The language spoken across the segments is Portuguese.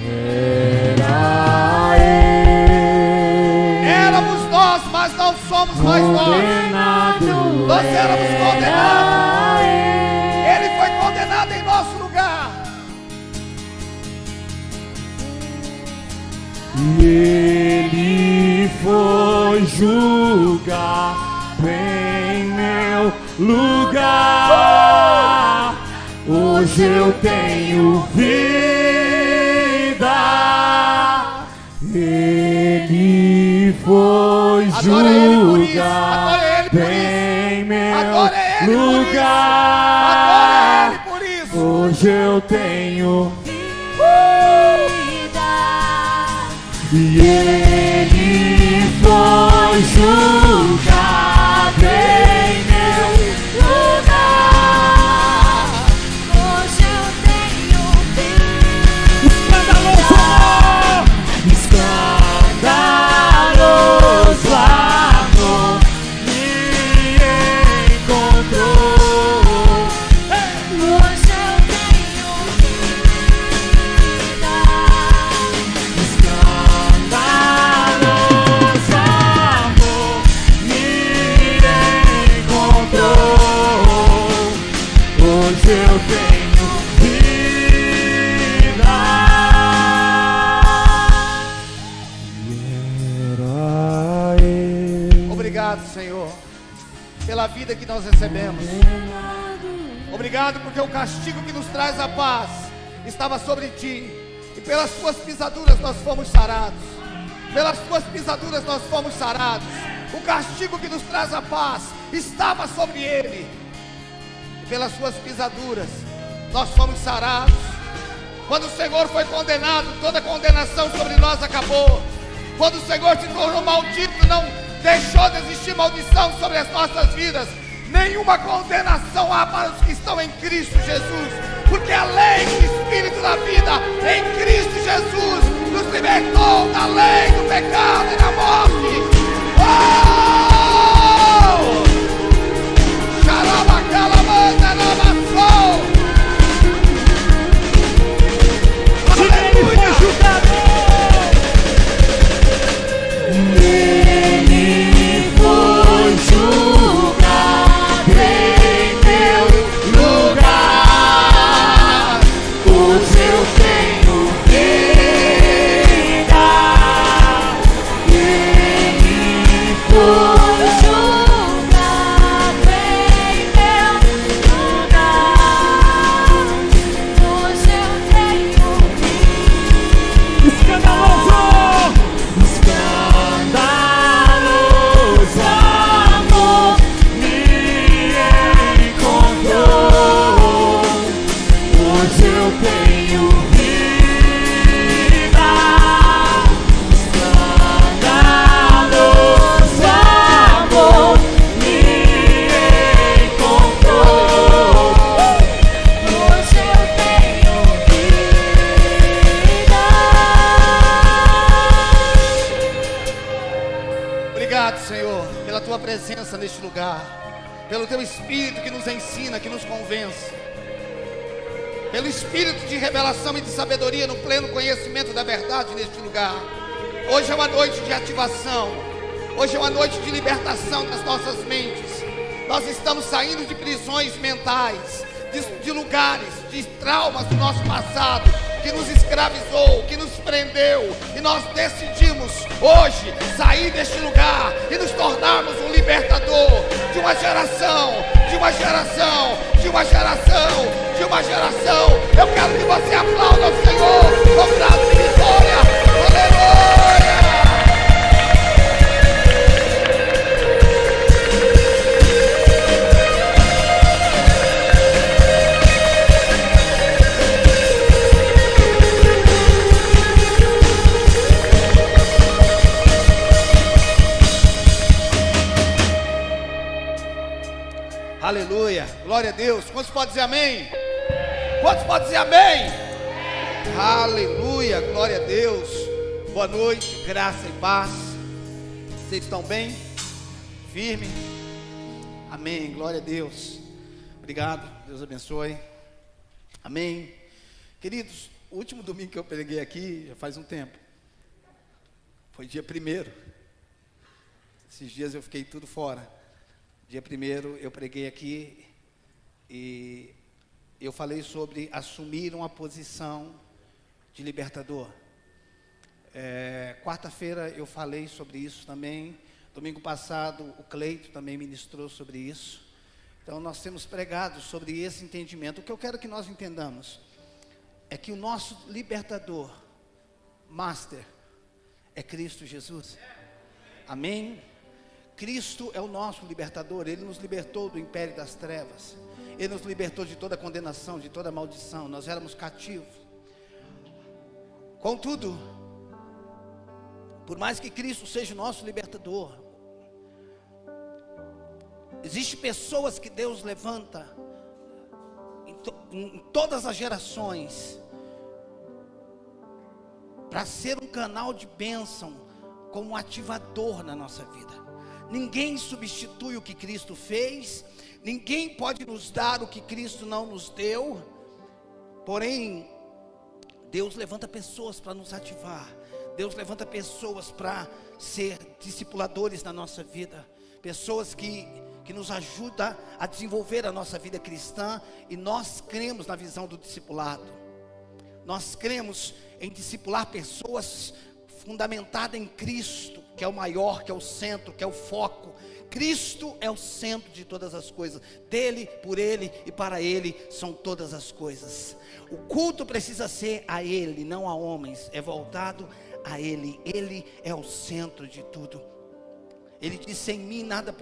Era ele. Éramos nós, mas não somos mais nós. Nós éramos condenados. Ele foi condenado em nosso lugar. E ele foi julgar em meu lugar. Hoje eu tenho vida. Ele foi julgar em meu lugar. Hoje eu tenho e ele foi julgar em meu lugar. Hoje eu tenho vida. Escandaloso amor me encontrou. Hoje eu tenho vida. Escandaloso amor me encontrou. Hoje eu tenho vida. Era ele. Obrigado, Senhor, pela vida que nós recebemos. Obrigado porque o castigo que nos traz a paz estava sobre ti, e pelas tuas pisaduras nós fomos sarados. Pelas tuas pisaduras nós fomos sarados. O castigo que nos traz a paz estava sobre ele, e pelas suas pisaduras nós fomos sarados. Quando o Senhor foi condenado, toda condenação sobre nós acabou. Quando o Senhor se tornou maldito, não deixou de existir maldição sobre as nossas vidas. Nenhuma condenação há para os que estão em Cristo Jesus, porque a lei do Espírito da vida em Cristo Jesus nos libertou da lei do pecado e da morte. Ele foi julgar em meu lugar. Hoje eu tenho vida. Ele foi julgar em meu lugar. Hoje eu tenho vida. Escandaloso! Escandaloso amor me encontrou. Hoje eu tenho vida. Escandaloso amor me encontrou. Hoje eu tenho vida. Obrigado, Senhor, pela tua presença neste lugar, pelo teu Espírito que nos ensina, que nos convence, pelo Espírito de revelação e de sabedoria no pleno conhecimento da verdade neste lugar. Hoje é uma noite de ativação, hoje é uma noite de libertação das nossas mentes. Nós estamos saindo de prisões mentais, de lugares, de traumas do nosso passado, que nos escravizou, que nos prendeu, e nós decidimos hoje sair deste lugar e nos tornarmos um libertador de uma geração, de uma geração, de uma geração, de uma geração. Eu quero que você aplaude ao Senhor com brado de vitória. Aleluia! Aleluia, glória a Deus. Quantos podem dizer amém? Quantos podem dizer amém? Aleluia, glória a Deus. Boa noite, graça e paz. Vocês estão bem? Firme? Amém, glória a Deus. Obrigado, Deus abençoe. Amém. Queridos, O último domingo que eu preguei aqui, já faz um tempo, foi dia 1º. Esses dias eu fiquei tudo fora. Dia 1º eu preguei aqui e eu falei sobre assumir uma posição de libertador. Quarta-feira eu falei sobre isso também. Domingo passado o Cleito também ministrou sobre isso. Então nós temos pregado sobre esse entendimento. O que eu quero que nós entendamos é que o nosso libertador, master, é Cristo Jesus. Amém? Cristo é o nosso libertador. Ele nos libertou do império das trevas. Ele nos libertou de toda condenação, de toda maldição. Nós éramos cativos. Contudo, por mais que Cristo seja o nosso libertador, existem pessoas que Deus levanta em todas as gerações para ser um canal de bênção, como um ativador na nossa vida. Ninguém substitui o que Cristo fez, ninguém pode nos dar o que Cristo não nos deu. Porém, Deus levanta pessoas para nos ativar. Deus levanta pessoas para ser discipuladores na nossa vida, pessoas que nos ajudam a desenvolver a nossa vida cristã. E nós cremos na visão do discipulado. Nós cremos em discipular pessoas fundamentadas em Cristo, que é o maior, que é o centro, que é o foco. Cristo é o centro de todas as coisas. Dele, por Ele e para Ele são todas as coisas. O culto precisa ser a Ele, não a homens. É voltado a Ele. Ele é o centro de tudo. Ele disse: sem mim nada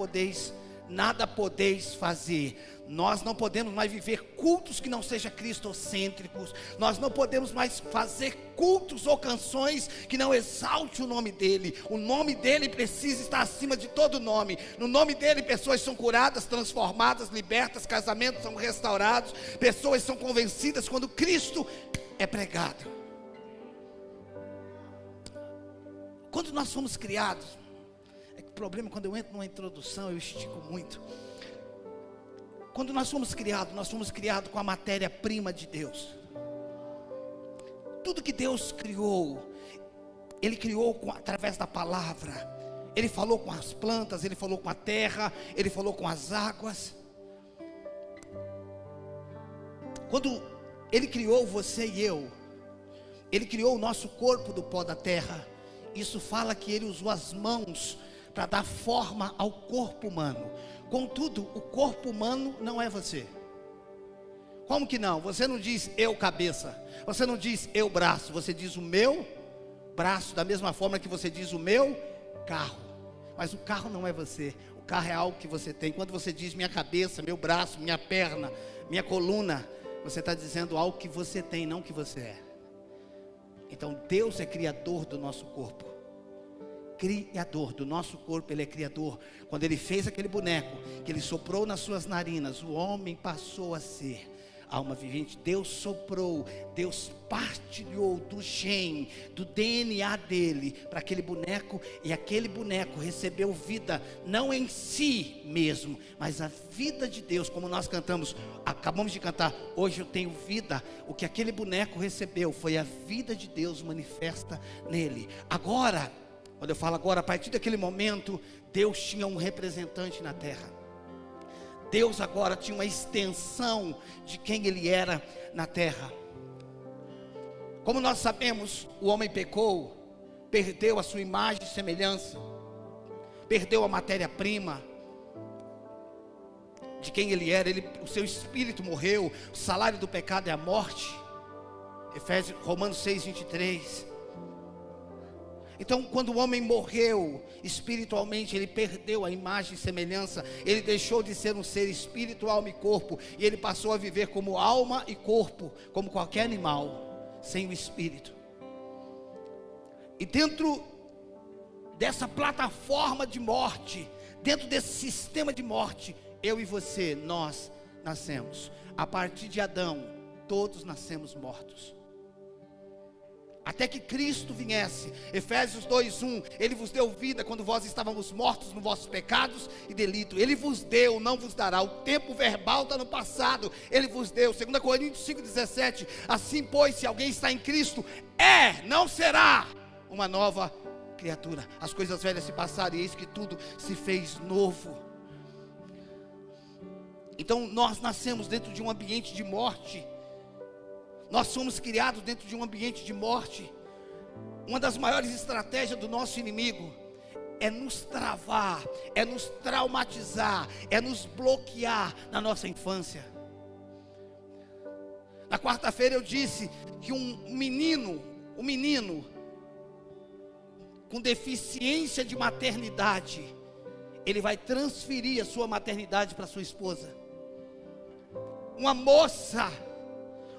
podeis fazer. Nós não podemos mais viver cultos que não sejam cristocêntricos. Nós não podemos mais fazer cultos ou canções que não exalte o nome dele. O nome dele precisa estar acima de todo nome. No nome dele pessoas são curadas, transformadas, libertas, casamentos são restaurados, pessoas são convencidas quando Cristo é pregado. Quando nós fomos criados, o problema é quando eu entro numa introdução, eu estico muito. Quando nós fomos criados com a matéria-prima de Deus. Tudo que Deus criou, Ele criou através da palavra. Ele falou com as plantas, Ele falou com a terra, Ele falou com as águas. Quando Ele criou você e eu, Ele criou o nosso corpo do pó da terra. Isso fala que Ele usou as mãos para dar forma ao corpo humano. Contudo, o corpo humano não é você. Como que não? Você não diz eu cabeça, você não diz eu braço, você diz o meu braço, da mesma forma que você diz o meu carro. Mas o carro não é você, o carro é algo que você tem. Quando você diz minha cabeça, meu braço, minha perna, minha coluna, você está dizendo algo que você tem, não que você é. Então Deus é criador do nosso corpo. Criador do nosso corpo, Ele é criador. Quando Ele fez aquele boneco, que Ele soprou nas suas narinas, o homem passou a ser alma vivente. Deus soprou, Deus partilhou do gene, do DNA dele para aquele boneco, e aquele boneco recebeu vida, não em si mesmo, mas a vida de Deus, como nós cantamos, acabamos de cantar, hoje eu tenho vida. O que aquele boneco recebeu foi a vida de Deus manifesta nele. Agora, quando eu falo agora, a partir daquele momento, Deus tinha um representante na terra. Deus agora tinha uma extensão de quem Ele era na terra. Como nós sabemos, o homem pecou, perdeu a sua imagem e semelhança, perdeu a matéria-prima de quem ele era. O seu espírito morreu, o salário do pecado é a morte. Romanos 6:23. Então, quando o homem morreu espiritualmente, ele perdeu a imagem e semelhança. Ele deixou de ser um ser espírito, alma e corpo, e ele passou a viver como alma e corpo, como qualquer animal, sem o espírito. E dentro dessa plataforma de morte, dentro desse sistema de morte, eu e você, nós nascemos. A partir de Adão, todos nascemos mortos. até que Cristo viesse. Efésios 2:1, Ele vos deu vida quando vós estávamos mortos nos vossos pecados e delitos. Ele vos deu, não vos dará. O tempo verbal está no passado, Ele vos deu. 2 Coríntios 5:17, assim pois, se alguém está em Cristo, não será uma nova criatura. As coisas velhas se passaram e eis que tudo se fez novo. Então nós nascemos dentro de um ambiente de morte. Nós somos criados dentro de um ambiente de morte. Uma das maiores estratégias do nosso inimigo é nos travar, é nos traumatizar, é nos bloquear na nossa infância. Na quarta-feira eu disse que um menino com deficiência de maternidade, ele vai transferir a sua maternidade para sua esposa. Uma moça,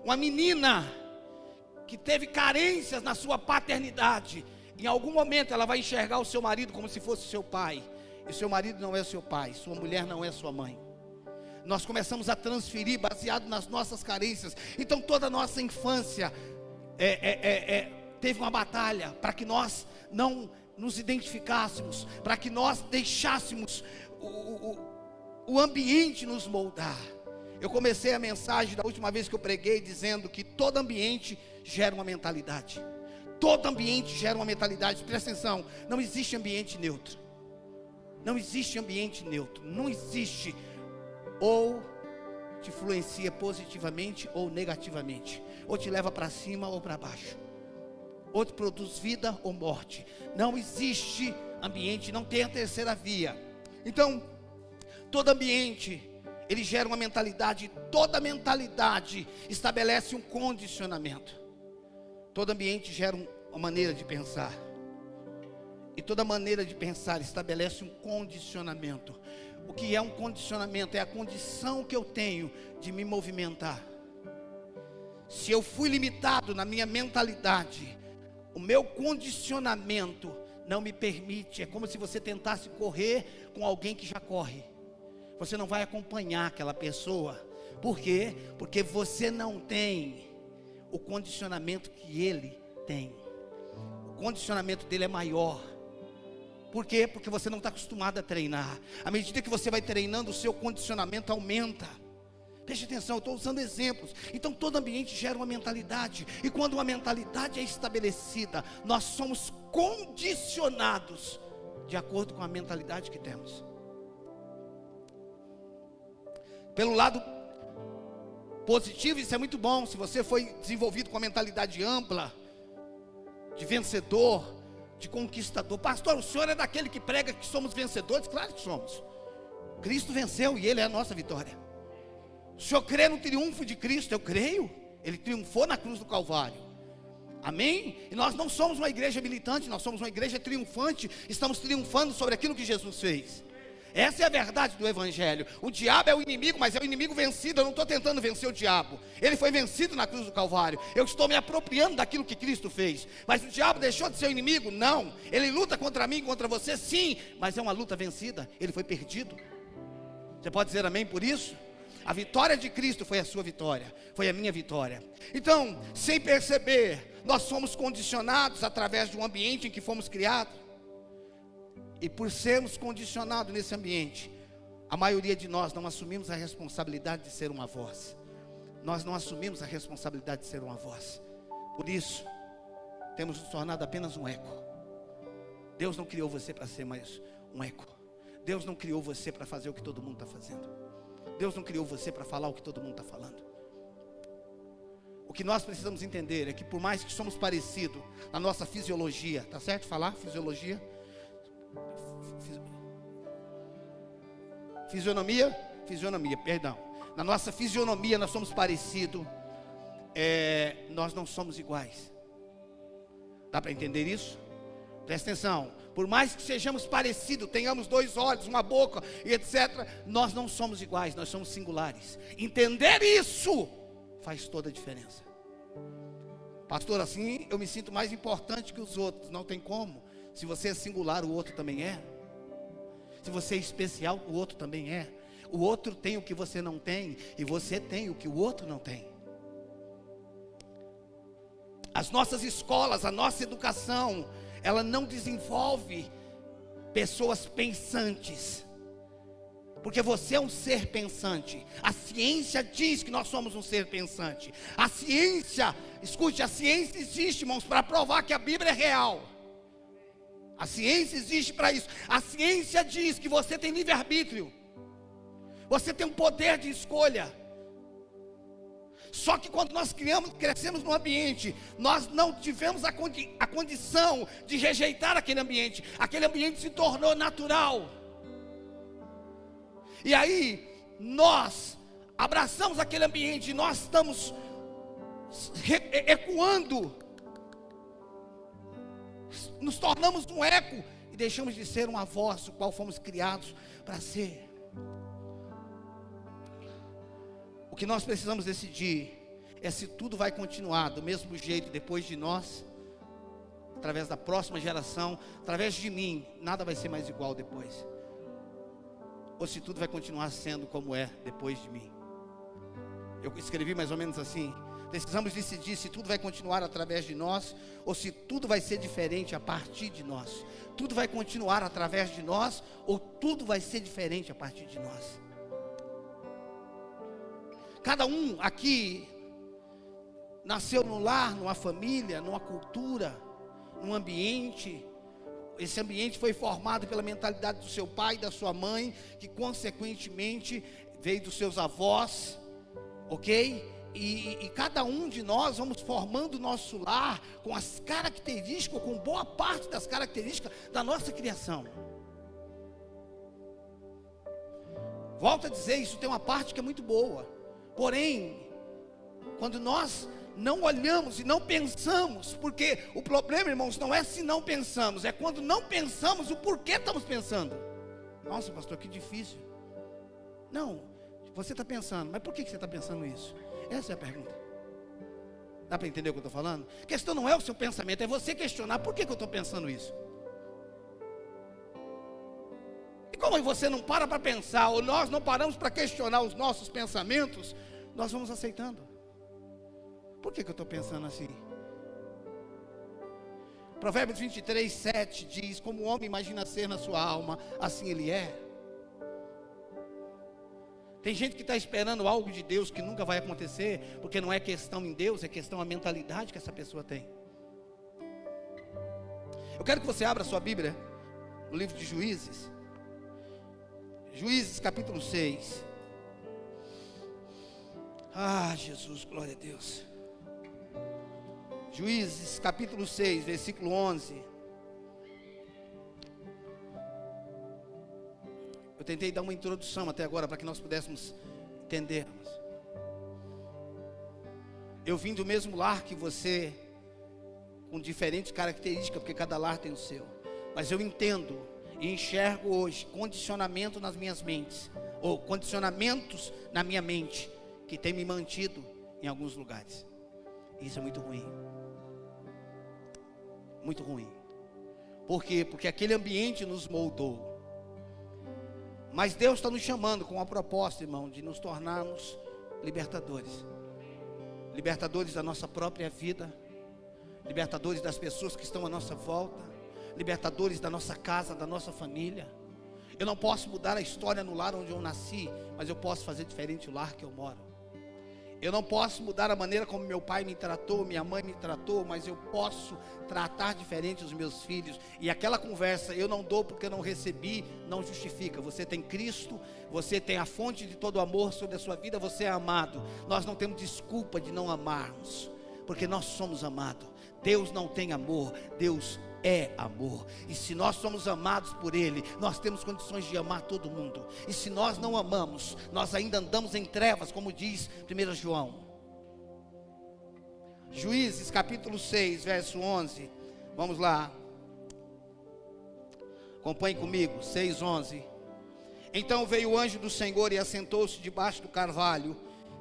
uma menina que teve carências na sua paternidade, em algum momento ela vai enxergar o seu marido como se fosse seu pai. E seu marido não é seu pai, sua mulher não é sua mãe. Nós começamos a transferir baseado nas nossas carências. Então toda a nossa infância teve uma batalha para que nós não nos identificássemos, para que nós deixássemos o ambiente nos moldar. Eu comecei a mensagem da última vez que eu preguei dizendo que todo ambiente gera uma mentalidade. Todo ambiente gera uma mentalidade. Presta atenção, não existe ambiente neutro. Não existe ambiente neutro. Não existe. Ou te influencia positivamente ou negativamente. Ou te leva para cima ou para baixo. Ou te produz vida ou morte. Não existe ambiente, não tem a terceira via. Então, todo ambiente, ele gera uma mentalidade. Toda mentalidade estabelece um condicionamento. Todo ambiente gera uma maneira de pensar. E toda maneira de pensar estabelece um condicionamento. O que é um condicionamento? É a condição que eu tenho de me movimentar. Se eu fui limitado na minha mentalidade, o meu condicionamento não me permite. É como se você tentasse correr com alguém que já corre. Você não vai acompanhar aquela pessoa. Por quê? Porque você não tem o condicionamento que ele tem. O condicionamento dele é maior. Por quê? Porque você não está acostumado a treinar. À medida que você vai treinando, o seu condicionamento aumenta. Preste atenção, eu estou usando exemplos. Então todo ambiente gera uma mentalidade. E quando uma mentalidade é estabelecida, nós somos condicionados de acordo com a mentalidade que temos. Pelo lado positivo, isso é muito bom. Se você foi desenvolvido com a mentalidade ampla, de vencedor, de conquistador. Pastor, o senhor é daquele que prega que somos vencedores? Claro que somos. Cristo venceu e Ele é a nossa vitória. O senhor crê no triunfo de Cristo? Eu creio. Ele triunfou na cruz do Calvário. Amém? E nós não somos uma igreja militante, nós somos uma igreja triunfante. Estamos triunfando sobre aquilo que Jesus fez. Essa é a verdade do Evangelho. O diabo é o inimigo, mas é o inimigo vencido. Eu não estou tentando vencer o diabo. Ele foi vencido na cruz do Calvário. Eu estou me apropriando daquilo que Cristo fez. Mas o diabo deixou de ser o inimigo? Não. Ele luta contra mim, contra você, sim. Mas é uma luta vencida. Ele foi perdido. Você pode dizer amém por isso? A vitória de Cristo foi a sua vitória. Foi a minha vitória. Então, sem perceber, nós somos condicionados através de um ambiente em que fomos criados. E por sermos condicionados nesse ambiente, a maioria de nós não assumimos a responsabilidade de ser uma voz. Nós não assumimos a responsabilidade de ser uma voz. Por isso, temos nos tornado apenas um eco. Deus não criou você para ser mais um eco. Deus não criou você para fazer o que todo mundo está fazendo. Deus não criou você para falar o que todo mundo está falando. O que nós precisamos entender é que por mais que somos parecidos na nossa fisiologia, tá certo falar fisiologia? Fisionomia, perdão. Na nossa fisionomia nós somos parecidos. Nós não somos iguais. Dá para entender isso? Presta atenção. Por mais que sejamos parecidos, tenhamos 2 olhos, uma boca e etc., nós não somos iguais, nós somos singulares. Entender isso faz toda a diferença. Pastor, assim eu me sinto mais importante que os outros. Não tem como. Se você é singular, o outro também é. Se você é especial, o outro também é. O outro tem o que você não tem, e você tem o que o outro não tem. As nossas escolas, a nossa educação, ela não desenvolve pessoas pensantes. Porque você é um ser pensante. A ciência diz que nós somos um ser pensante. A ciência, escute, a ciência existe, irmãos, para provar que a Bíblia é real. A ciência existe para isso. A ciência diz que você tem livre-arbítrio. Você tem um poder de escolha. Só que quando nós crescemos num ambiente, nós não tivemos a condição de rejeitar aquele ambiente. Aquele ambiente se tornou natural. E aí, nós abraçamos aquele ambiente, nós estamos ecoando, nos tornamos um eco e deixamos de ser uma voz, o qual fomos criados para ser. O que nós precisamos decidir é se tudo vai continuar do mesmo jeito depois de nós, através da próxima geração, através de mim, nada vai ser mais igual depois. Ou se tudo vai continuar sendo como é depois de mim. Eu escrevi mais ou menos assim: precisamos decidir se tudo vai continuar através de nós, ou se tudo vai ser diferente a partir de nós. Tudo vai continuar através de nós, ou tudo vai ser diferente a partir de nós. Cada um aqui nasceu num lar, numa família, numa cultura, num ambiente. Esse ambiente foi formado pela mentalidade do seu pai e da sua mãe, que consequentemente veio dos seus avós, ok? E cada um de nós vamos formando o nosso lar com as características, com boa parte das características da nossa criação. Volto a dizer, isso tem uma parte que é muito boa. Porém, quando nós não olhamos e não pensamos, porque o problema, irmãos, não é se não pensamos, é quando não pensamos o porquê estamos pensando. Nossa, pastor, que difícil. Não, você está pensando, mas por que você está pensando isso? Essa é a pergunta. Dá para entender o que eu estou falando? A questão não é o seu pensamento, é você questionar por que eu estou pensando isso. E como você não para pensar, ou nós não paramos para questionar os nossos pensamentos, nós vamos aceitando. Por que eu estou pensando assim? Provérbios 23, 7 diz: como o homem imagina ser na sua alma, assim ele é. Tem gente que está esperando algo de Deus que nunca vai acontecer, porque não é questão em Deus, é questão da mentalidade que essa pessoa tem. Eu quero que você abra a sua Bíblia no livro de Juízes. Juízes capítulo 6. Ah, Jesus, glória a Deus. Juízes capítulo 6, versículo 11. Eu tentei dar uma introdução até agora para que nós pudéssemos entendermos. Eu vim do mesmo lar que você, com diferentes características, porque cada lar tem o seu. Mas eu entendo e enxergo hoje condicionamento nas minhas mentes, ou condicionamentos na minha mente, que tem me mantido em alguns lugares. Isso é muito ruim. Muito ruim. Por quê? Porque aquele ambiente nos moldou. Mas Deus está nos chamando com uma proposta, irmão, de nos tornarmos libertadores. Libertadores da nossa própria vida. Libertadores das pessoas que estão à nossa volta. Libertadores da nossa casa, da nossa família. Eu não posso mudar a história no lar onde eu nasci, mas eu posso fazer diferente o lar que eu moro. Eu não posso mudar a maneira como meu pai me tratou, minha mãe me tratou, mas eu posso tratar diferente os meus filhos. E aquela conversa, eu não dou porque eu não recebi, não justifica. Você tem Cristo, você tem a fonte de todo amor sobre a sua vida, você é amado. Nós não temos desculpa de não amarmos, porque nós somos amados. Deus não tem amor, Deus é amor. E se nós somos amados por Ele, nós temos condições de amar todo mundo. E se nós não amamos, nós ainda andamos em trevas, como diz 1 João. Juízes capítulo 6, verso 11. Vamos lá. Acompanhe comigo, 6:11. Então veio o anjo do Senhor e assentou-se debaixo do carvalho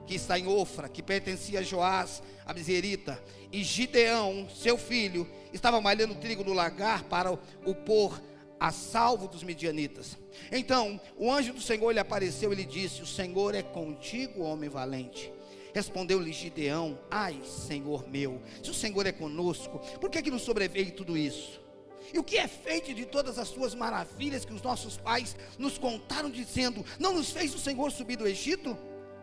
que está em Ofra, que pertencia a Joás, a Bezerita. E Gideão, seu filho, estava malhando trigo no lagar para o pôr a salvo dos midianitas. Então o anjo do Senhor lhe apareceu e lhe disse: o Senhor é contigo, homem valente. Respondeu-lhe Gideão: ai, Senhor meu, se o Senhor é conosco, por que nos sobreveio tudo isso? E o que é feito de todas as suas maravilhas que os nossos pais nos contaram, dizendo: não nos fez o Senhor subir do Egito?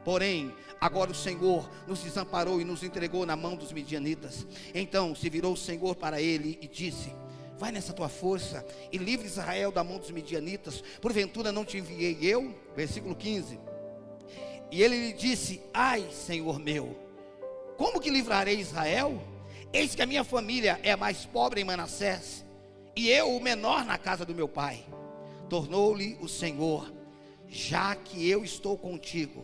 Porém, agora o Senhor nos desamparou e nos entregou na mão dos midianitas. Então se virou o Senhor para ele e disse: vai nessa tua força e livre Israel da mão dos midianitas, porventura não te enviei eu? Versículo 15. E ele lhe disse: ai, Senhor meu, como que livrarei Israel? Eis que a minha família é a mais pobre em Manassés, e eu o menor na casa do meu pai. Tornou-lhe o Senhor: já que eu estou contigo,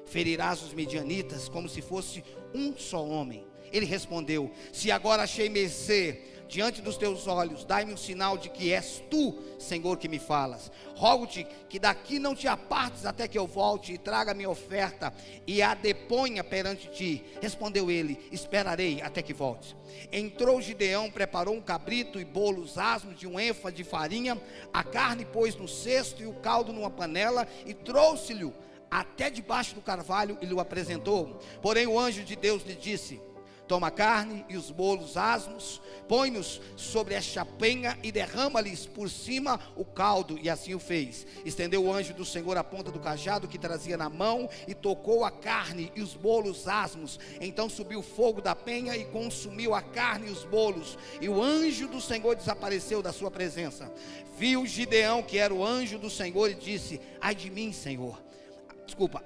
ferirás os midianitas como se fosse um só homem. Ele respondeu: se agora achei mercê diante dos teus olhos, dai-me um sinal de que és tu, Senhor, que me falas. Rogo-te que daqui não te apartes até que eu volte e traga a minha oferta e a deponha perante ti. Respondeu ele: esperarei até que voltes. Entrou Gideão, preparou um cabrito e bolos asmos de um êfa de farinha, a carne pôs no cesto e o caldo numa panela, e trouxe-lhe até debaixo do carvalho e lhe apresentou. Porém o anjo de Deus lhe disse: toma a carne e os bolos asmos, põe-nos sobre esta penha e derrama-lhes por cima o caldo. E assim o fez. Estendeu o anjo do Senhor a ponta do cajado que trazia na mão e tocou a carne e os bolos asmos. Então subiu o fogo da penha e consumiu a carne e os bolos, e o anjo do Senhor desapareceu da sua presença. Viu Gideão que era o anjo do Senhor e disse: ai de mim, Senhor,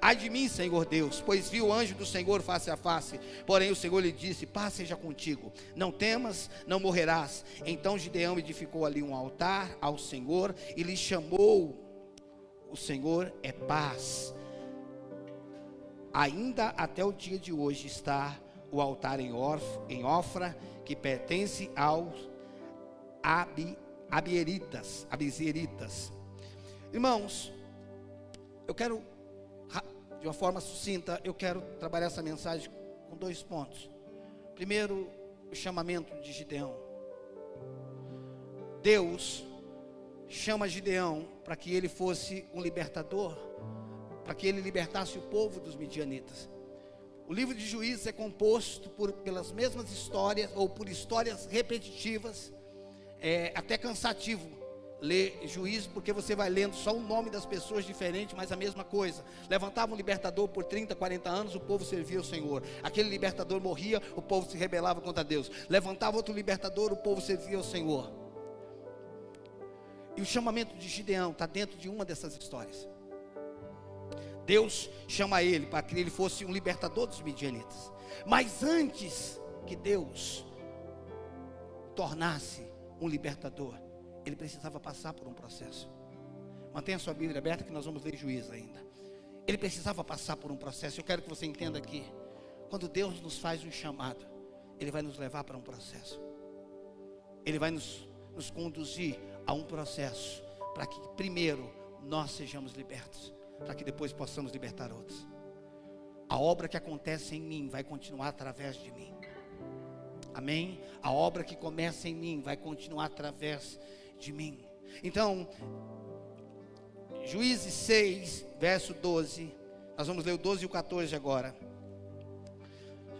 ai de mim, Senhor Deus, pois vi o anjo do Senhor face a face. Porém o Senhor lhe disse: paz seja contigo, não temas, não morrerás. Então Gideão edificou ali um altar ao Senhor e lhe chamou: o Senhor é paz. Ainda até o dia de hoje está o altar em Ofra, que pertence aos Abiezeritas. Irmãos, eu quero, de uma forma sucinta, eu quero trabalhar essa mensagem com 2 pontos. Primeiro, o chamamento de Gideão. Deus chama Gideão para que ele fosse um libertador, para que ele libertasse o povo dos midianitas. O livro de Juízes é composto pelas mesmas histórias, ou por histórias repetitivas. É até cansativo ler Juízes, porque você vai lendo só o nome das pessoas diferentes, mas a mesma coisa. Levantava um libertador por 30, 40 anos, o povo servia o Senhor. Aquele libertador morria, o povo se rebelava contra Deus. Levantava outro libertador, o povo servia o Senhor. E o chamamento de Gideão está dentro de uma dessas histórias. Deus chama ele para que ele fosse um libertador dos midianitas. Mas antes que Deus tornasse um libertador, ele precisava passar por um processo. Mantenha sua Bíblia aberta que nós vamos ler Juízes ainda. Ele precisava passar por um processo. Eu quero que você entenda aqui: quando Deus nos faz um chamado, Ele vai nos levar para um processo. Ele vai nos conduzir a um processo, para que primeiro nós sejamos libertos, para que depois possamos libertar outros. A obra que acontece em mim vai continuar através de mim. Amém? A obra que começa em mim vai continuar através de mim. Então, Juízes 6, verso 12. Nós vamos ler o 12 e o 14 agora.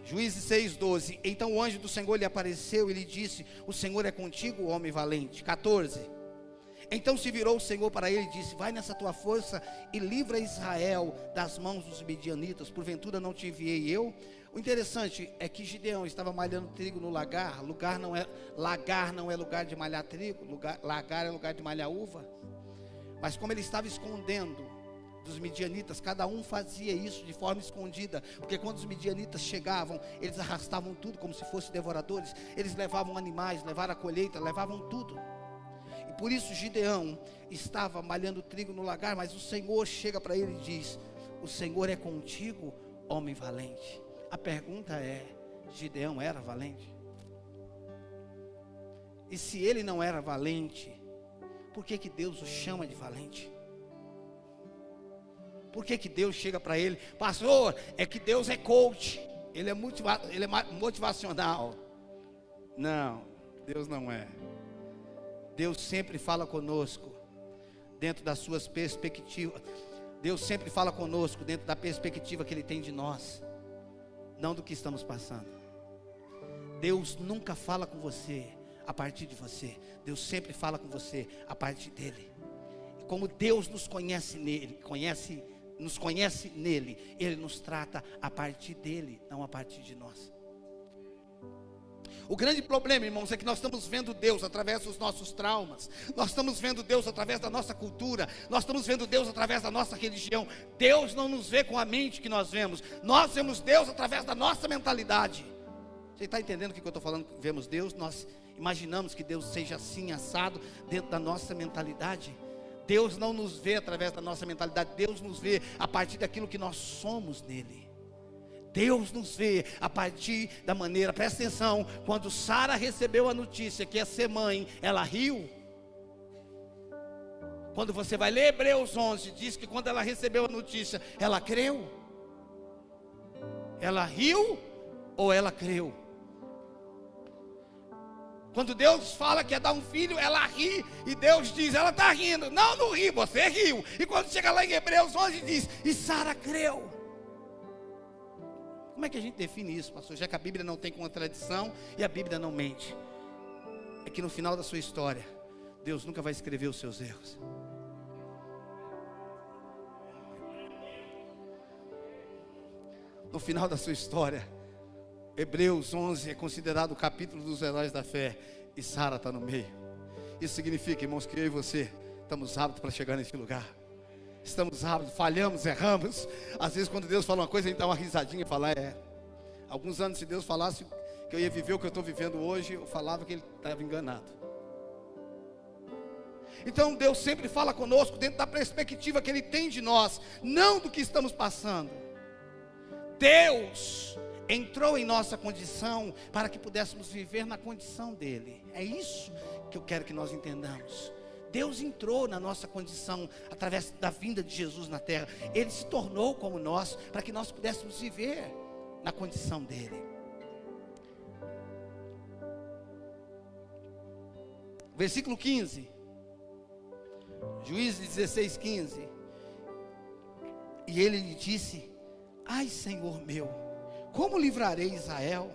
Juízes 6, 12. Então o anjo do Senhor lhe apareceu e lhe disse: o Senhor é contigo, homem valente. 14. Então se virou o Senhor para ele e disse: vai nessa tua força e livra Israel das mãos dos midianitas, porventura não te enviei eu? O interessante é que Gideão estava malhando trigo no lagar. Lagar não é lugar de malhar trigo, lagar é lugar de malhar uva. Mas como ele estava escondendo dos midianitas, cada um fazia isso de forma escondida, porque quando os midianitas chegavam, eles arrastavam tudo como se fossem devoradores. Eles levavam animais, levaram a colheita, levavam tudo. E por isso Gideão estava malhando trigo no lagar. Mas o Senhor chega para ele e diz: o Senhor é contigo, homem valente. A pergunta é: Gideão era valente? E se ele não era valente, por que Deus o chama de valente? Por que Deus chega para ele: pastor, é que Deus é coach, ele é motivacional? Não, Deus não é. Deus sempre fala conosco dentro das suas perspectivas. Deus sempre fala conosco dentro da perspectiva que Ele tem de nós. não do que estamos passando. Deus nunca fala com você a partir de você. Deus sempre fala com você a partir dele. E como Deus nos conhece nele, nos conhece nele, ele nos trata a partir dele, não a partir de nós. O grande problema, irmãos, é que nós estamos vendo Deus através dos nossos traumas. Nós estamos vendo Deus através da nossa cultura. Nós estamos vendo Deus através da nossa religião. Deus não nos vê com a mente que nós vemos. Nós vemos Deus através da nossa mentalidade. Você está entendendo o que eu estou falando? Vemos Deus, nós imaginamos que Deus seja assim, assado, dentro da nossa mentalidade. Deus não nos vê através da nossa mentalidade. Deus nos vê a partir daquilo que nós somos nele. Deus nos vê a partir da maneira, presta atenção, quando Sara recebeu a notícia que ia ser mãe, ela riu. Quando você vai ler Hebreus 11, diz que quando ela recebeu a notícia, ela creu. Ela riu ou ela creu? Quando Deus fala que ia dar um filho, ela ri, e Deus diz, ela está rindo. Não, não ri, você riu. E quando chega lá em Hebreus 11, diz, e Sara creu. Como é que a gente define isso, pastor? Já que a Bíblia não tem contradição e a Bíblia não mente. É que no final da sua história, Deus nunca vai escrever os seus erros. No final da sua história, Hebreus 11 é considerado o capítulo dos heróis da fé, e Sara está no meio. Isso significa, irmãos, que eu e você estamos aptos para chegar nesse lugar. Estamos aptos, falhamos, erramos. Às vezes quando Deus fala uma coisa, a gente dá uma risadinha e fala, alguns anos se Deus falasse que eu ia viver o que eu estou vivendo hoje, eu falava que Ele estava enganado. Então Deus sempre fala conosco dentro da perspectiva que Ele tem de nós, não do que estamos passando. Deus entrou em nossa condição para que pudéssemos viver na condição dEle. É isso que eu quero que nós entendamos. Deus entrou na nossa condição através da vinda de Jesus na terra. Ele se tornou como nós para que nós pudéssemos viver na condição dele. Versículo 15. Juízes 16, 15. E ele lhe disse: ai, Senhor meu, como livrarei Israel?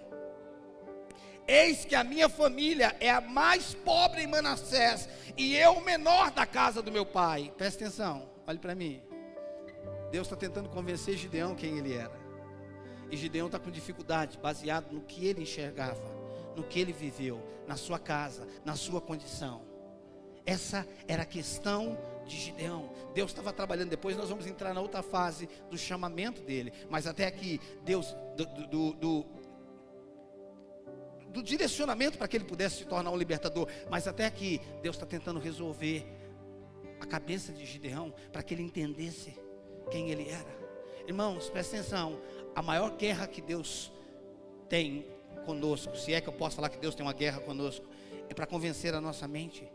Eis que a minha família é a mais pobre em Manassés, e eu o menor da casa do meu pai. Presta atenção, olhe para mim. Deus está tentando convencer Gideão quem ele era. E Gideão está com dificuldade, baseado no que ele enxergava, no que ele viveu, na sua casa, na sua condição. Essa era a questão de Gideão. Deus estava trabalhando. Depois nós vamos entrar na outra fase do chamamento dele. Mas até aqui, Deus, do direcionamento para que ele pudesse se tornar um libertador. Mas até aqui, Deus está tentando resolver a cabeça de Gideão, para que ele entendesse quem ele era. Irmãos, presta atenção. A maior guerra que Deus tem conosco, se é que eu posso falar que Deus tem uma guerra conosco, é para convencer a nossa mente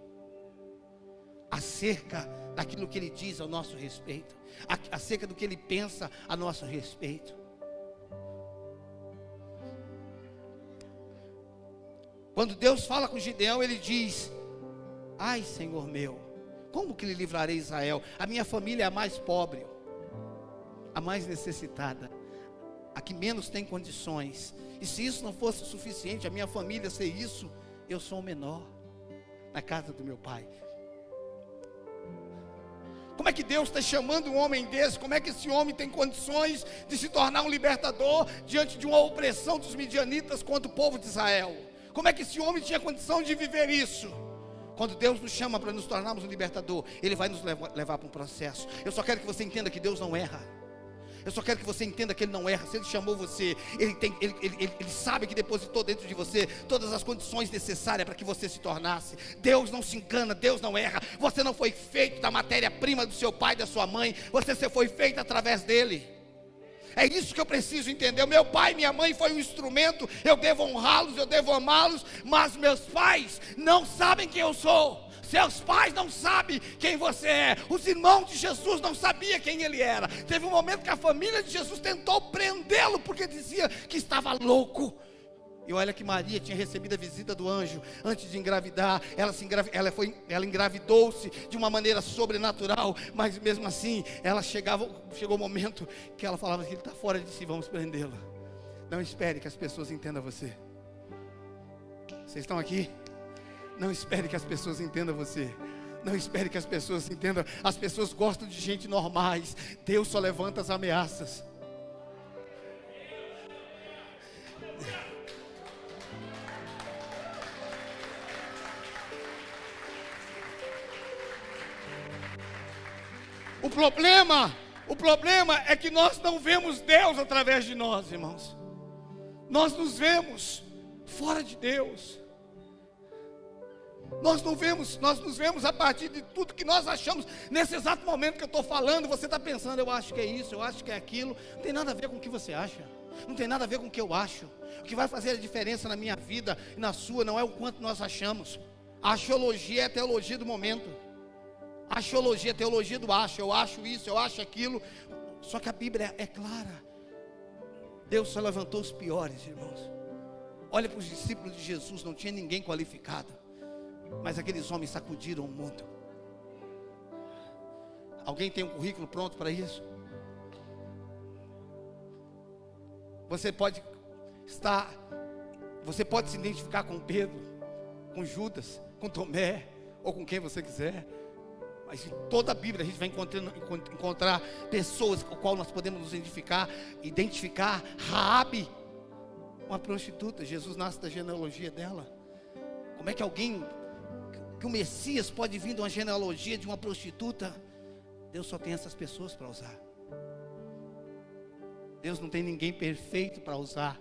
acerca daquilo que Ele diz ao nosso respeito, acerca do que Ele pensa a nosso respeito. Quando Deus fala com Gideão, Ele diz: ai, Senhor meu, como que lhe livrarei Israel? A minha família é a mais pobre, a mais necessitada, a que menos tem condições. E se isso não fosse suficiente, a minha família ser isso, eu sou o menor na casa do meu pai. Como é que Deus está chamando um homem desse? Como é que esse homem tem condições de se tornar um libertador diante de uma opressão dos midianitas contra o povo de Israel? Como é que esse homem tinha condição de viver isso? Quando Deus nos chama para nos tornarmos um libertador, Ele vai nos levar para um processo. Eu só quero que você entenda que Deus não erra. Eu só quero que você entenda que Ele não erra. Se Ele chamou você, Ele sabe que depositou dentro de você todas as condições necessárias para que você se tornasse. Deus não se engana, Deus não erra. Você não foi feito da matéria-prima do seu pai, da sua mãe. Você foi feito através dEle. É isso que eu preciso entender. O meu pai e minha mãe foi um instrumento. Eu devo honrá-los, eu devo amá-los. Mas meus pais não sabem quem eu sou. Seus pais não sabem quem você é. Os irmãos de Jesus não sabiam quem ele era. Teve um momento que a família de Jesus tentou prendê-lo, porque dizia que estava louco. E olha que Maria tinha recebido a visita do anjo antes de engravidar. Ela engravidou-se de uma maneira sobrenatural. Mas mesmo assim, chegou o momento que ela falava que ele está fora de si, vamos prendê-lo. Não espere que as pessoas entendam você. Vocês estão aqui? Não espere que as pessoas entendam você. Não espere que as pessoas entendam. As pessoas gostam de gente normais. Deus só levanta as ameaças. O problema é que nós não vemos Deus através de nós, irmãos. Nós nos vemos fora de Deus. Nós nos vemos a partir de tudo que nós achamos. Nesse exato momento que eu estou falando, você está pensando, eu acho que é isso, eu acho que é aquilo. Não tem nada a ver com o que você acha. Não tem nada a ver com o que eu acho. O que vai fazer a diferença na minha vida e na sua não é o quanto nós achamos. A axiologia é a teologia do momento. A axiologia é a teologia do acho. Eu acho isso, eu acho aquilo. Só que a Bíblia é clara. Deus só levantou os piores, irmãos. Olha para os discípulos de Jesus, não tinha ninguém qualificado. Mas aqueles homens sacudiram o mundo. Alguém tem um currículo pronto para isso? Você pode se identificar com Pedro, com Judas, com Tomé, ou com quem você quiser. Mas em toda a Bíblia a gente vai encontrar pessoas com as quais nós podemos nos identificar. Raabe, uma prostituta. Jesus nasce da genealogia dela. Como é que que o Messias pode vir de uma genealogia de uma prostituta? Deus só tem essas pessoas para usar. Deus não tem ninguém perfeito para usar.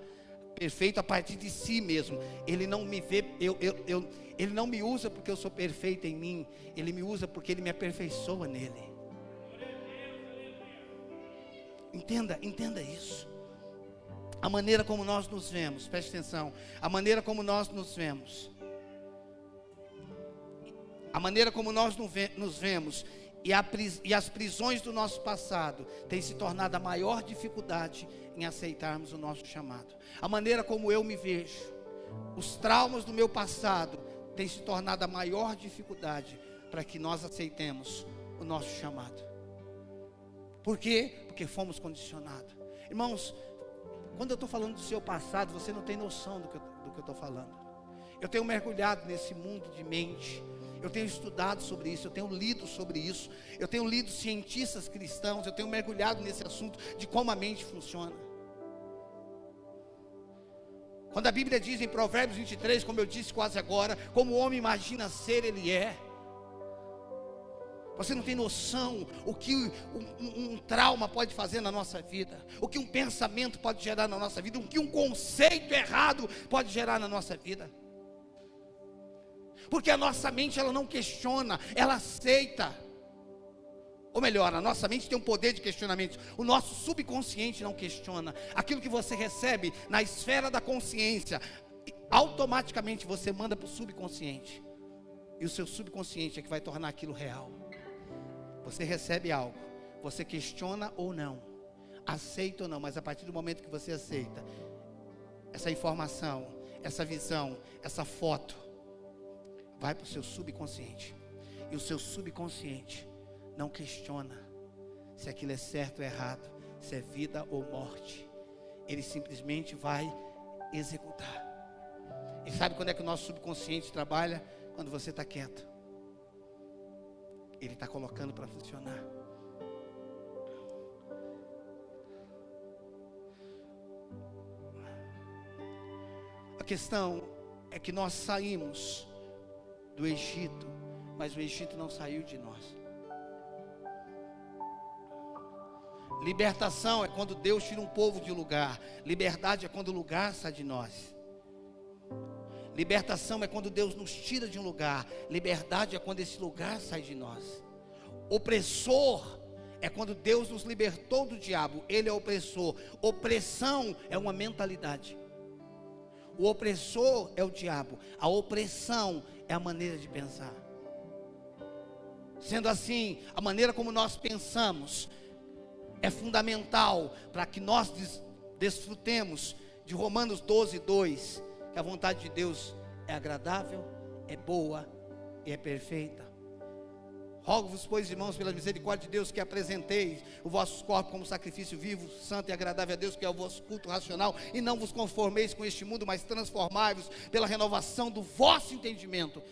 Perfeito a partir de si mesmo. Ele não me vê, Ele não me usa porque eu sou perfeito em mim. Ele me usa porque Ele me aperfeiçoa nele. Entenda isso. A maneira como nós nos vemos, preste atenção. A maneira como nós nos vemos. A maneira como nós nos vemos e as prisões do nosso passado têm se tornado a maior dificuldade em aceitarmos o nosso chamado. A maneira como eu me vejo, os traumas do meu passado têm se tornado a maior dificuldade para que nós aceitemos o nosso chamado. Por quê? Porque fomos condicionados. Irmãos, quando eu estou falando do seu passado, você não tem noção do que eu estou falando. Eu tenho mergulhado nesse mundo de mente. Eu tenho estudado sobre isso, eu tenho lido sobre isso, eu tenho lido cientistas cristãos, eu tenho mergulhado nesse assunto de como a mente funciona. Quando a Bíblia diz em Provérbios 23, como eu disse quase agora, como o homem imagina ser, ele é. Você não tem noção o que um trauma pode fazer na nossa vida, o que um pensamento pode gerar na nossa vida, o que um conceito errado pode gerar na nossa vida. Porque a nossa mente, ela não questiona, ela aceita. Ou melhor, a nossa mente tem um poder de questionamento. O nosso subconsciente não questiona. Aquilo que você recebe na esfera da consciência, automaticamente você manda para o subconsciente. E o seu subconsciente é que vai tornar aquilo real. Você recebe algo, você questiona ou não, aceita ou não, mas a partir do momento que você aceita, essa informação, essa visão, essa foto, vai para o seu subconsciente. E o seu subconsciente não questiona se aquilo é certo ou errado, se é vida ou morte. Ele simplesmente vai executar. E sabe quando é que o nosso subconsciente trabalha? Quando você está quieto. Ele está colocando para funcionar. A questão é que nós saímos do Egito, mas o Egito não saiu de nós. Libertação é quando Deus tira um povo de lugar. Liberdade é quando o lugar sai de nós. Libertação é quando Deus nos tira de um lugar. Liberdade é quando esse lugar sai de nós. Opressor é quando Deus nos libertou do diabo. Ele é opressor. Opressão é uma mentalidade. O opressor é o diabo. A opressão é a maneira de pensar. Sendo assim, a maneira como nós pensamos é fundamental para que nós desfrutemos de Romanos 12:2, que a vontade de Deus é agradável, é boa e é perfeita. Rogo-vos, pois, irmãos, pela misericórdia de Deus, que apresenteis o vosso corpo como sacrifício vivo, santo e agradável a Deus, que é o vosso culto racional, e não vos conformeis com este mundo, mas transformai-vos pela renovação do vosso entendimento.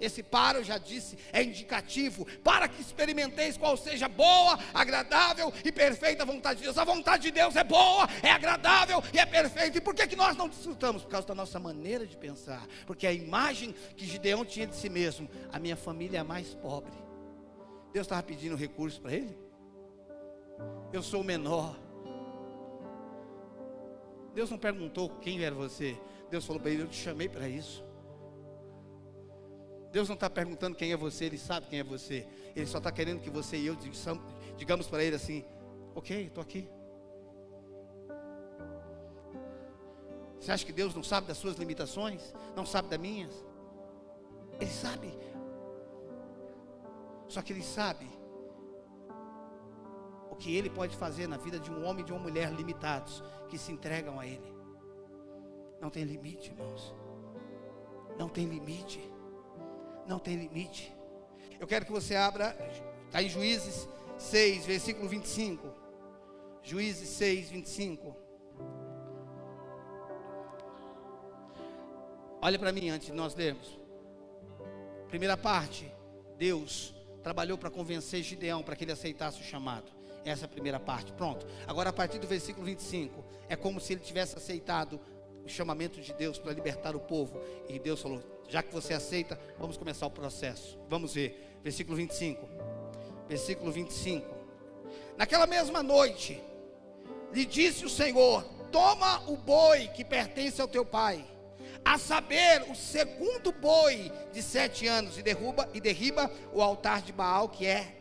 Esse para, eu já disse, é indicativo, para que experimenteis qual seja boa, agradável e perfeita vontade de Deus. A vontade de Deus é boa, é agradável e é perfeita. E por que nós não desfrutamos? Por causa da nossa maneira de pensar. Porque a imagem que Gideão tinha de si mesmo: a minha família é a mais pobre. Deus estava pedindo recursos para ele? Eu sou o menor. Deus não perguntou quem era você. Deus falou para ele: eu te chamei para isso. Deus não está perguntando quem é você, Ele sabe quem é você. Ele só está querendo que você e eu digamos para Ele assim: ok, estou aqui. Você acha que Deus não sabe das suas limitações? Não sabe das minhas? Ele sabe. Só que Ele sabe o que Ele pode fazer na vida de um homem e de uma mulher limitados, que se entregam a Ele. Não tem limite, irmãos. Não tem limite. Não tem limite. Eu quero que você abra, está em Juízes 6, versículo 25. Juízes 6, 25. Olha para mim antes de nós lermos. Primeira parte: Deus trabalhou para convencer Gideão para que ele aceitasse o chamado. Essa é a primeira parte, pronto. Agora, a partir do versículo 25, é como se ele tivesse aceitado o chamamento de Deus para libertar o povo. E Deus falou: já que você aceita, vamos começar o processo. Vamos ver, versículo 25. Versículo 25. Naquela mesma noite, lhe disse o Senhor: toma o boi que pertence ao teu pai, a saber, o segundo boi de 7 anos, e derriba o altar de Baal que é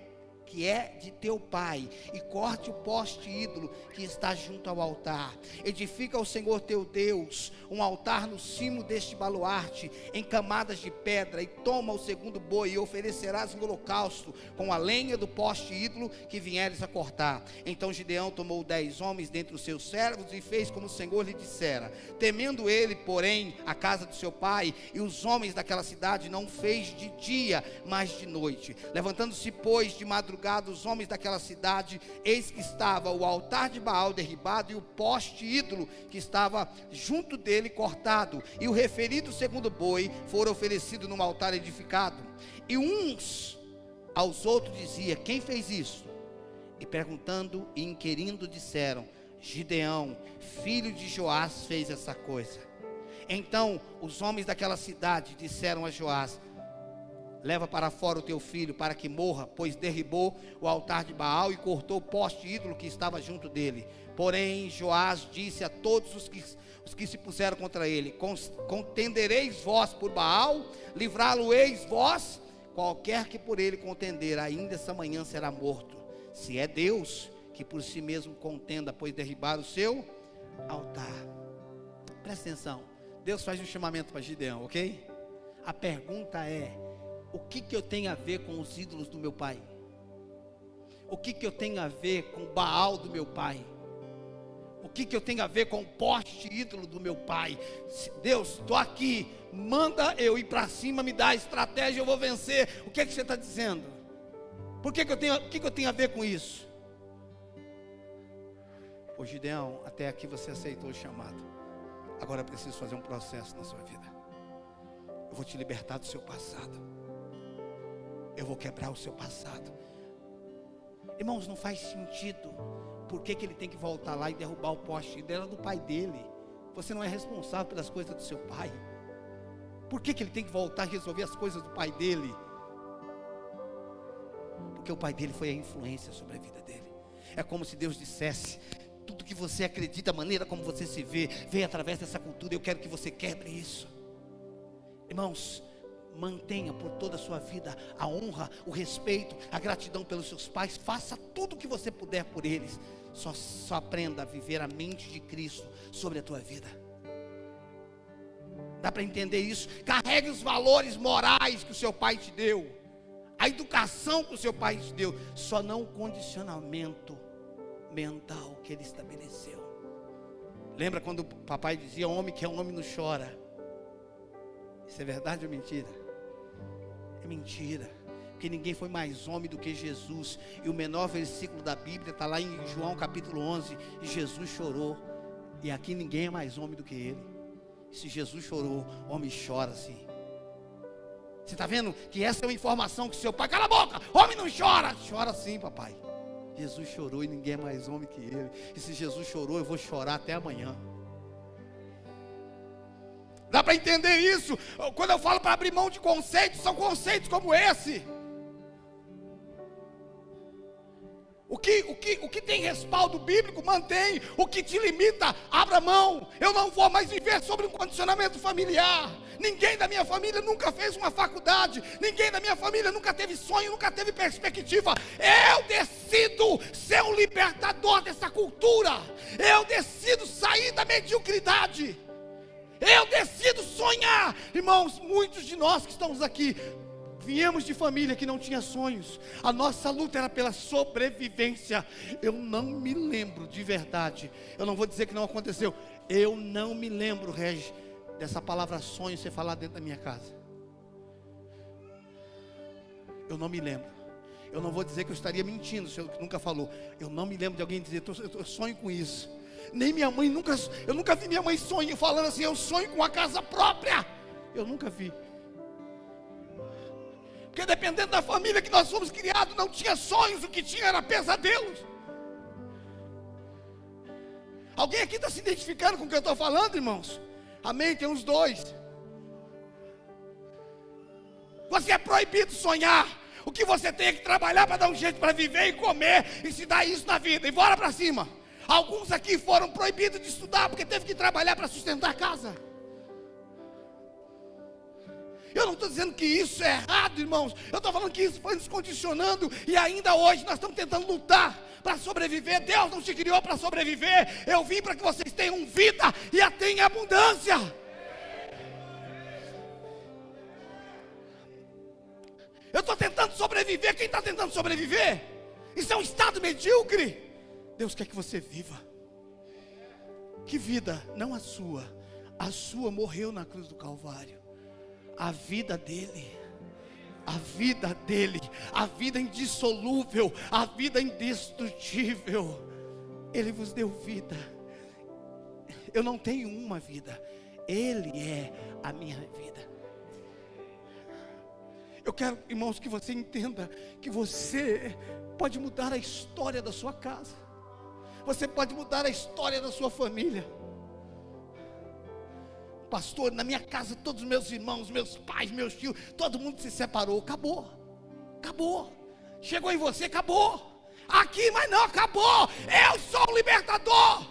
de teu pai, e corte o poste ídolo que está junto ao altar. Edifica ao Senhor teu Deus um altar no cimo deste baluarte, em camadas de pedra, e toma o segundo boi, e oferecerás em holocausto com a lenha do poste ídolo que vieres a cortar. Então Gideão tomou 10 homens dentre os seus servos, e fez como o Senhor lhe dissera. Temendo ele, porém, a casa do seu pai e os homens daquela cidade, não fez de dia, mas de noite. Levantando-se, pois, de madrugada, os homens daquela cidade, eis que estava o altar de Baal derribado, e o poste ídolo que estava junto dele cortado, e o referido segundo boi fora oferecido num altar edificado. E uns aos outros dizia: quem fez isso? E perguntando e inquirindo disseram: Gideão, filho de Joás, fez essa coisa. Então os homens daquela cidade disseram a Joás: leva para fora o teu filho para que morra, pois derribou o altar de Baal e cortou o poste ídolo que estava junto dele. Porém Joás disse a todos os que se puseram contra ele: contendereis vós por Baal? Livrá-lo-eis vós? Qualquer que por ele contender, ainda essa manhã será morto. Se é Deus, que por si mesmo contenda, pois derribar o seu altar. Presta atenção, Deus faz um chamamento para Gideão, ok? A pergunta é: o que eu tenho a ver com os ídolos do meu pai? O que eu tenho a ver com o Baal do meu pai? O que eu tenho a ver com o poste ídolo do meu pai? Deus, estou aqui, manda eu ir para cima, me dá a estratégia, eu vou vencer. O que você está dizendo? O que eu tenho a ver com isso? Ô Gideão, até aqui você aceitou o chamado. Agora eu preciso fazer um processo na sua vida. Eu vou te libertar do seu passado. Eu vou quebrar o seu passado. Irmãos, não faz sentido. Por que ele tem que voltar lá e derrubar o poste? Era do pai dele. Você não é responsável pelas coisas do seu pai. Por que ele tem que voltar e resolver as coisas do pai dele? Porque o pai dele foi a influência sobre a vida dele. É como se Deus dissesse: tudo que você acredita, a maneira como você se vê, vem através dessa cultura. Eu quero que você quebre isso. Irmãos, mantenha por toda a sua vida a honra, o respeito, a gratidão pelos seus pais. Faça tudo o que você puder por eles. Só aprenda a viver a mente de Cristo sobre a tua vida. Dá para entender isso? Carregue os valores morais que o seu pai te deu, a educação que o seu pai te deu, só não o condicionamento mental que ele estabeleceu. Lembra quando o papai dizia: homem que é homem não chora? Isso é verdade ou mentira? É mentira. porque ninguém foi mais homem do que Jesus. E o menor versículo da Bíblia está lá em João capítulo 11, e Jesus chorou. E aqui ninguém é mais homem do que ele. Se Jesus chorou, homem chora sim. Você está vendo que essa é uma informação que seu pai, cala a boca, homem não chora. Chora sim, papai. Jesus chorou e ninguém é mais homem que ele. E se Jesus chorou, eu vou chorar até amanhã. Dá para entender isso? Quando eu falo para abrir mão de conceitos, são conceitos como esse. O que tem respaldo bíblico, mantém. O que te limita, abra mão. Eu não vou mais viver sobre um condicionamento familiar. Ninguém da minha família nunca fez uma faculdade. Ninguém da minha família nunca teve sonho, nunca teve perspectiva. Eu decido ser um libertador dessa cultura. Eu decido sair da mediocridade. Eu decido sonhar. Irmãos, muitos de nós que estamos aqui viemos de família que não tinha sonhos. A nossa luta era pela sobrevivência. Eu não me lembro de verdade. Eu não vou dizer que não aconteceu. Eu não me lembro, Regi, dessa palavra sonho ser falada dentro da minha casa. Eu não me lembro. Eu não vou dizer que eu estaria mentindo se eu nunca falou. Eu não me lembro de alguém dizer, eu sonho com isso. Nem minha mãe eu nunca vi minha mãe falando assim, eu sonho com a casa própria. Eu nunca vi. Porque dependendo da família que nós fomos criados, não tinha sonhos, o que tinha era pesadelos. Alguém aqui está se identificando com o que eu estou falando, irmãos? Amém? Tem uns dois. Você é proibido sonhar. O que você tem é que trabalhar para dar um jeito para viver e comer e se dar isso na vida e bora para cima. Alguns aqui foram proibidos de estudar porque teve que trabalhar para sustentar a casa. Eu não estou dizendo que isso é errado, irmãos. Eu estou falando que isso foi nos condicionando. E ainda hoje nós estamos tentando lutar para sobreviver. Deus não te criou para sobreviver. Eu vim para que vocês tenham vida e a tenham em abundância. Eu estou tentando sobreviver. Quem está tentando sobreviver? Isso é um estado medíocre. Deus quer que você viva. Que vida? Não a sua. A sua morreu na cruz do Calvário. A vida dele, a vida indissolúvel, a vida indestrutível, ele vos deu vida. Eu não tenho uma vida, ele é a minha vida. Eu quero, irmãos, que você entenda que você pode mudar a história da sua casa, você pode mudar a história da sua família. Pastor, na minha casa todos os meus irmãos, meus pais, meus tios, todo mundo se separou, acabou, chegou em você, acabou, aqui, mas não, acabou, eu sou o libertador,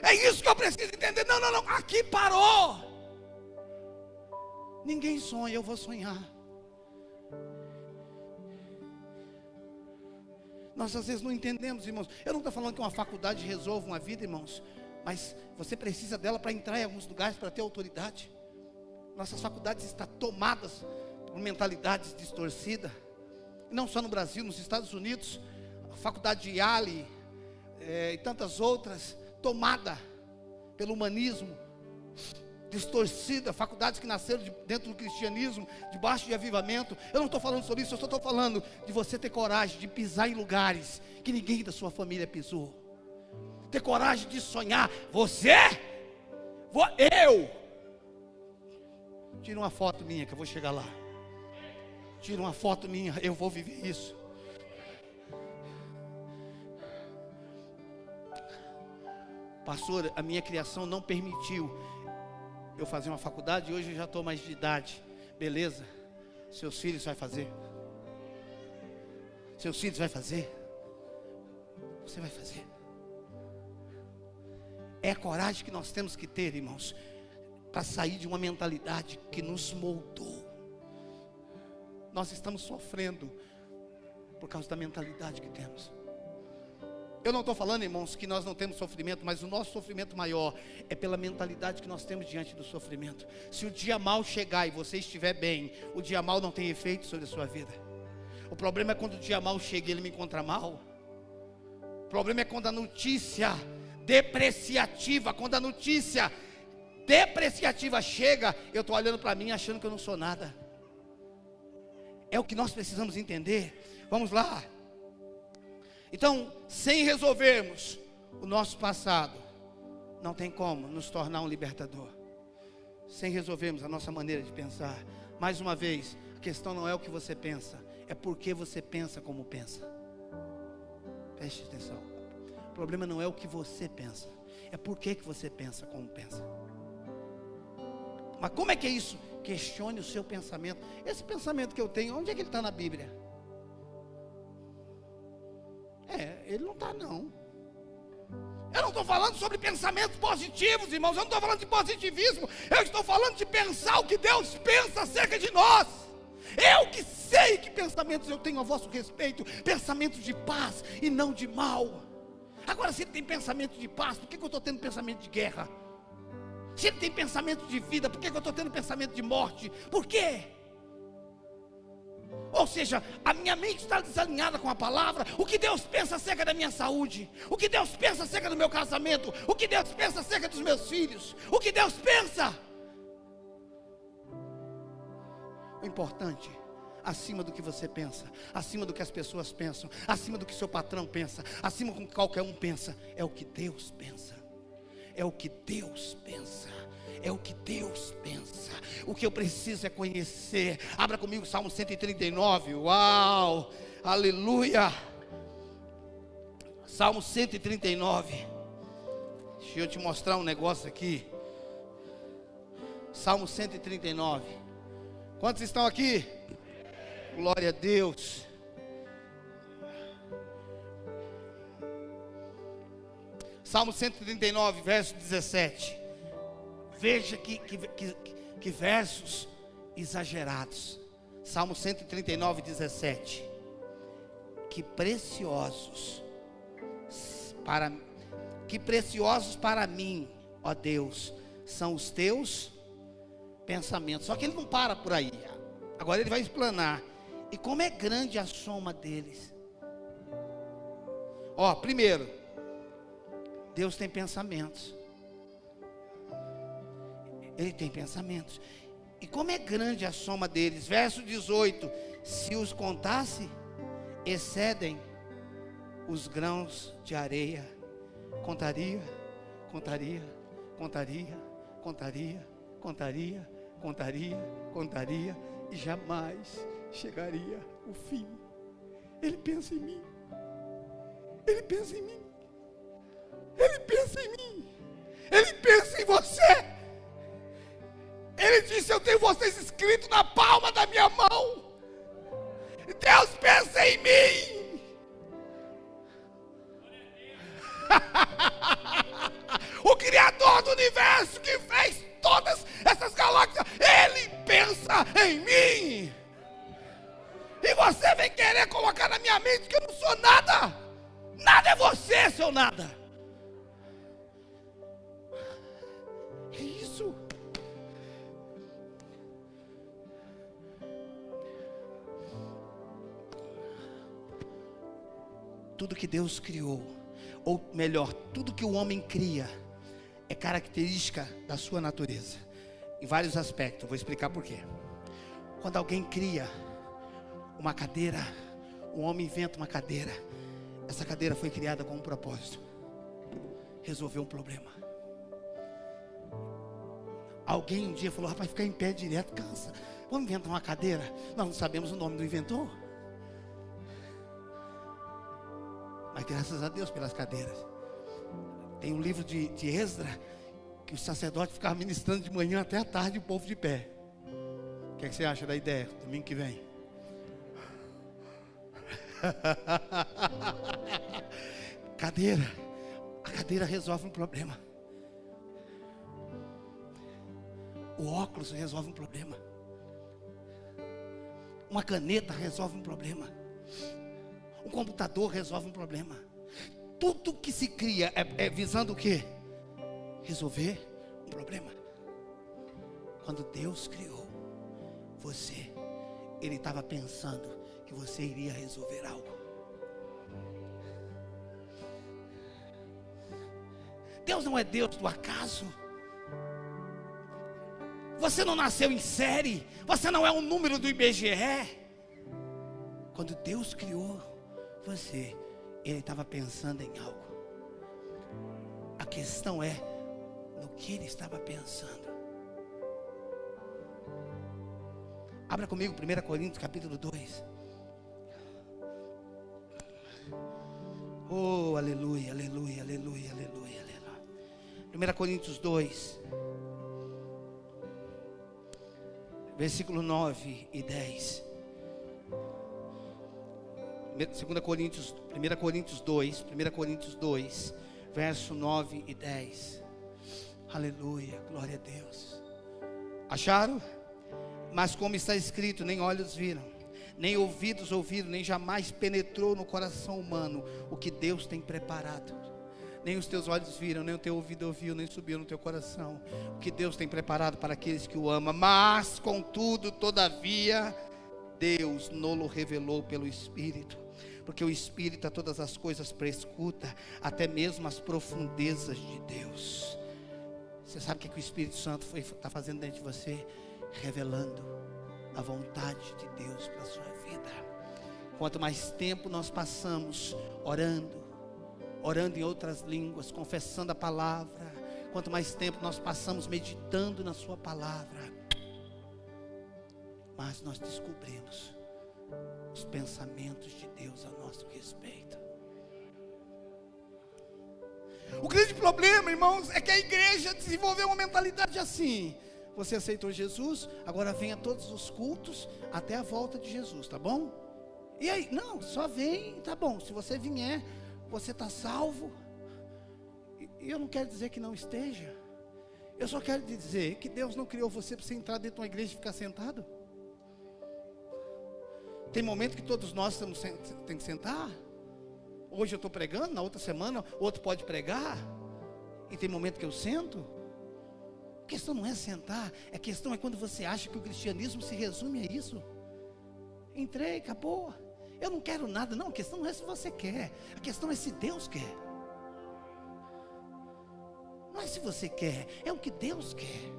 é isso que eu preciso entender, não, aqui parou, ninguém sonha, eu vou sonhar. Nós às vezes não entendemos, irmãos. Eu não estou falando que uma faculdade resolve uma vida, irmãos, mas você precisa dela para entrar em alguns lugares, para ter autoridade. Nossas faculdades estão tomadas por mentalidades distorcidas, não só no Brasil, nos Estados Unidos, a faculdade de Yale e tantas outras, tomada pelo humanismo, distorcida, faculdades que nasceram dentro do cristianismo, debaixo de avivamento. Eu não estou falando sobre isso, eu só estou falando de você ter coragem de pisar em lugares que ninguém da sua família pisou. Ter coragem de sonhar. Eu. Tira uma foto minha que eu vou chegar lá. Tira uma foto minha, eu vou viver isso. Pastor, a minha criação não permitiu eu fazer uma faculdade. Hoje eu já estou mais de idade. Beleza, seus filhos vai fazer. Seus filhos vai fazer. Você vai fazer. É a coragem que nós temos que ter, irmãos, para sair de uma mentalidade que nos moldou. Nós estamos sofrendo por causa da mentalidade que temos. Eu não estou falando, irmãos, que nós não temos sofrimento, mas o nosso sofrimento maior é pela mentalidade que nós temos diante do sofrimento. Se o dia mal chegar e você estiver bem, o dia mal não tem efeito sobre a sua vida. O problema é quando o dia mal chega e ele me encontra mal. O problema é quando a notícia depreciativa, chega, eu estou olhando para mim achando que eu não sou nada. É o que nós precisamos entender. Vamos lá. Então, sem resolvermos o nosso passado, não tem como nos tornar um libertador. Sem resolvermos a nossa maneira de pensar. Mais uma vez, a questão não é o que você pensa, é porque você pensa como pensa. Preste atenção. O problema não é o que você pensa, é porque que você pensa como pensa. Mas como é que é isso? Questione o seu pensamento. Esse pensamento que eu tenho, onde é que ele está na Bíblia? Ele não está não. Eu não estou falando sobre pensamentos positivos, irmãos. Eu não estou falando de positivismo. Eu estou falando de pensar o que Deus pensa acerca de nós. Eu que sei que pensamentos eu tenho a vosso respeito, pensamentos de paz e não de mal. Agora, se ele tem pensamento de paz, por que eu estou tendo pensamento de guerra? Se ele tem pensamento de vida, por que eu estou tendo pensamento de morte? Por quê? Ou seja, a minha mente está desalinhada com a palavra. O que Deus pensa acerca da minha saúde, o que Deus pensa acerca do meu casamento, o que Deus pensa acerca dos meus filhos, o que Deus pensa. O importante, acima do que você pensa, acima do que as pessoas pensam, acima do que seu patrão pensa, acima do que qualquer um pensa, é o que Deus pensa. É o que Deus pensa. É o que Deus pensa. O que eu preciso é conhecer. Abra comigo Salmo 139. Uau, aleluia. Salmo 139. Deixa eu te mostrar um negócio aqui. Salmo 139. Quantos estão aqui? Glória a Deus. Salmo 139, verso 17. Veja que versos exagerados. Salmo 139, 17. Que preciosos para mim, ó Deus, são os teus pensamentos. Só que ele não para por aí. Agora ele vai explanar. E como é grande a soma deles. Ó, primeiro, Deus tem pensamentos. Ele tem pensamentos. E como é grande a soma deles. Verso 18. Se os contasse, excedem os grãos de areia. Contaria, contaria, contaria, contaria, contaria, contaria, contaria, e jamais chegaria o fim. Ele pensa em mim. Ele pensa em mim. Ele pensa em mim. Ele pensa em você. Ele disse: eu tenho vocês escritos na palma da minha mão. Deus pensa em mim. O Criador do universo, que fez todas essas galáxias, Ele pensa em mim. E você vem querer colocar na minha mente que eu não sou nada. Nada é você, seu nada. É isso. Tudo que Deus criou, ou melhor, tudo que o homem cria, é característica da sua natureza, em vários aspectos. Vou explicar por quê. Quando alguém cria uma cadeira, um homem inventa uma cadeira, essa cadeira foi criada com um propósito: resolver um problema. Alguém um dia falou: rapaz, ficar em pé direto cansa, vamos inventar uma cadeira. Nós não sabemos o nome do inventor, mas graças a Deus pelas cadeiras. Tem um livro de Esdra, que o sacerdote ficava ministrando de manhã até a tarde, o povo de pé. O que é que você acha da ideia? Domingo que vem. Cadeira. A cadeira resolve um problema. O óculos resolve um problema. Uma caneta resolve um problema. Um computador resolve um problema. Tudo que se cria é visando o quê? Resolver um problema. Quando Deus criou você, Ele estava pensando que você iria resolver algo. Deus não é Deus do acaso. Você não nasceu em série. Você não é um número do IBGE. Quando Deus criou você, Ele estava pensando em algo. A questão é no que Ele estava pensando. Abra comigo 1 Coríntios capítulo 2. Oh, aleluia, aleluia, aleluia, aleluia, aleluia. 1 Coríntios 2, versículo 9 e 10. 1 Coríntios 2, verso 9 e 10. Aleluia, glória a Deus. Acharam? Mas como está escrito, nem olhos viram, nem ouvidos ouviram, nem jamais penetrou no coração humano o que Deus tem preparado. Nem os teus olhos viram, nem o teu ouvido ouviu, nem subiu no teu coração o que Deus tem preparado para aqueles que o amam. Mas, contudo, todavia, Deus nos revelou pelo Espírito, porque o Espírito a todas as coisas prescruta, até mesmo as profundezas de Deus. Você sabe o que o Espírito Santo está fazendo dentro de você? Revelando a vontade de Deus para a sua vida. Quanto mais tempo nós passamos orando em outras línguas, confessando a palavra, quanto mais tempo nós passamos meditando na sua palavra, mais nós descobrimos os pensamentos de Deus a nosso respeito. O grande problema, irmãos, é que a igreja desenvolveu uma mentalidade assim: você aceitou Jesus, agora venha a todos os cultos até a volta de Jesus, tá bom? E aí? Não, só vem, tá bom. Se você vier, você está salvo. E eu não quero dizer que não esteja. Eu só quero dizer que Deus não criou você para você entrar dentro de uma igreja e ficar sentado. Tem momento que todos nós temos que sentar. Hoje eu estou pregando, na outra semana outro pode pregar. E tem momento que eu sento. A questão não é sentar, a questão é quando você acha que o cristianismo se resume a isso. Entrei, acabou. Eu não quero nada, não. A questão não é se você quer, a questão é se Deus quer. Não é se você quer, é o que Deus quer.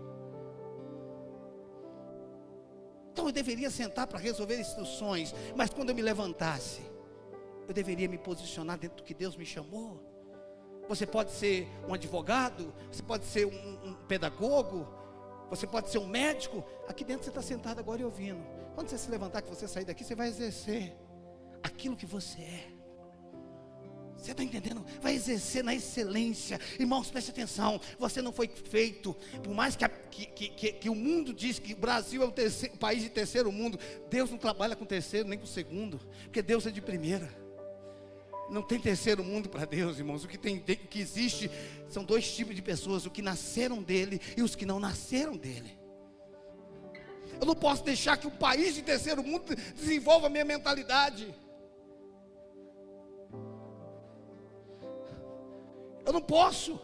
Então eu deveria sentar para resolver instruções, mas quando eu me levantasse, eu deveria me posicionar dentro do que Deus me chamou. Você pode ser um advogado, você pode ser um pedagogo, você pode ser um médico. Aqui dentro você está sentado agora e ouvindo. Quando você se levantar, que você sair daqui, você vai exercer aquilo que você é. Você está entendendo? Vai exercer na excelência. Irmãos, preste atenção. Você não foi feito, por mais que o mundo diz que o Brasil é o país de terceiro mundo, Deus não trabalha com terceiro nem com segundo, porque Deus é de primeira. Não tem terceiro mundo para Deus, irmãos. O que existe são dois tipos de pessoas: os que nasceram dele e os que não nasceram dele. Eu não posso deixar que o país de terceiro mundo desenvolva a minha mentalidade. Eu não posso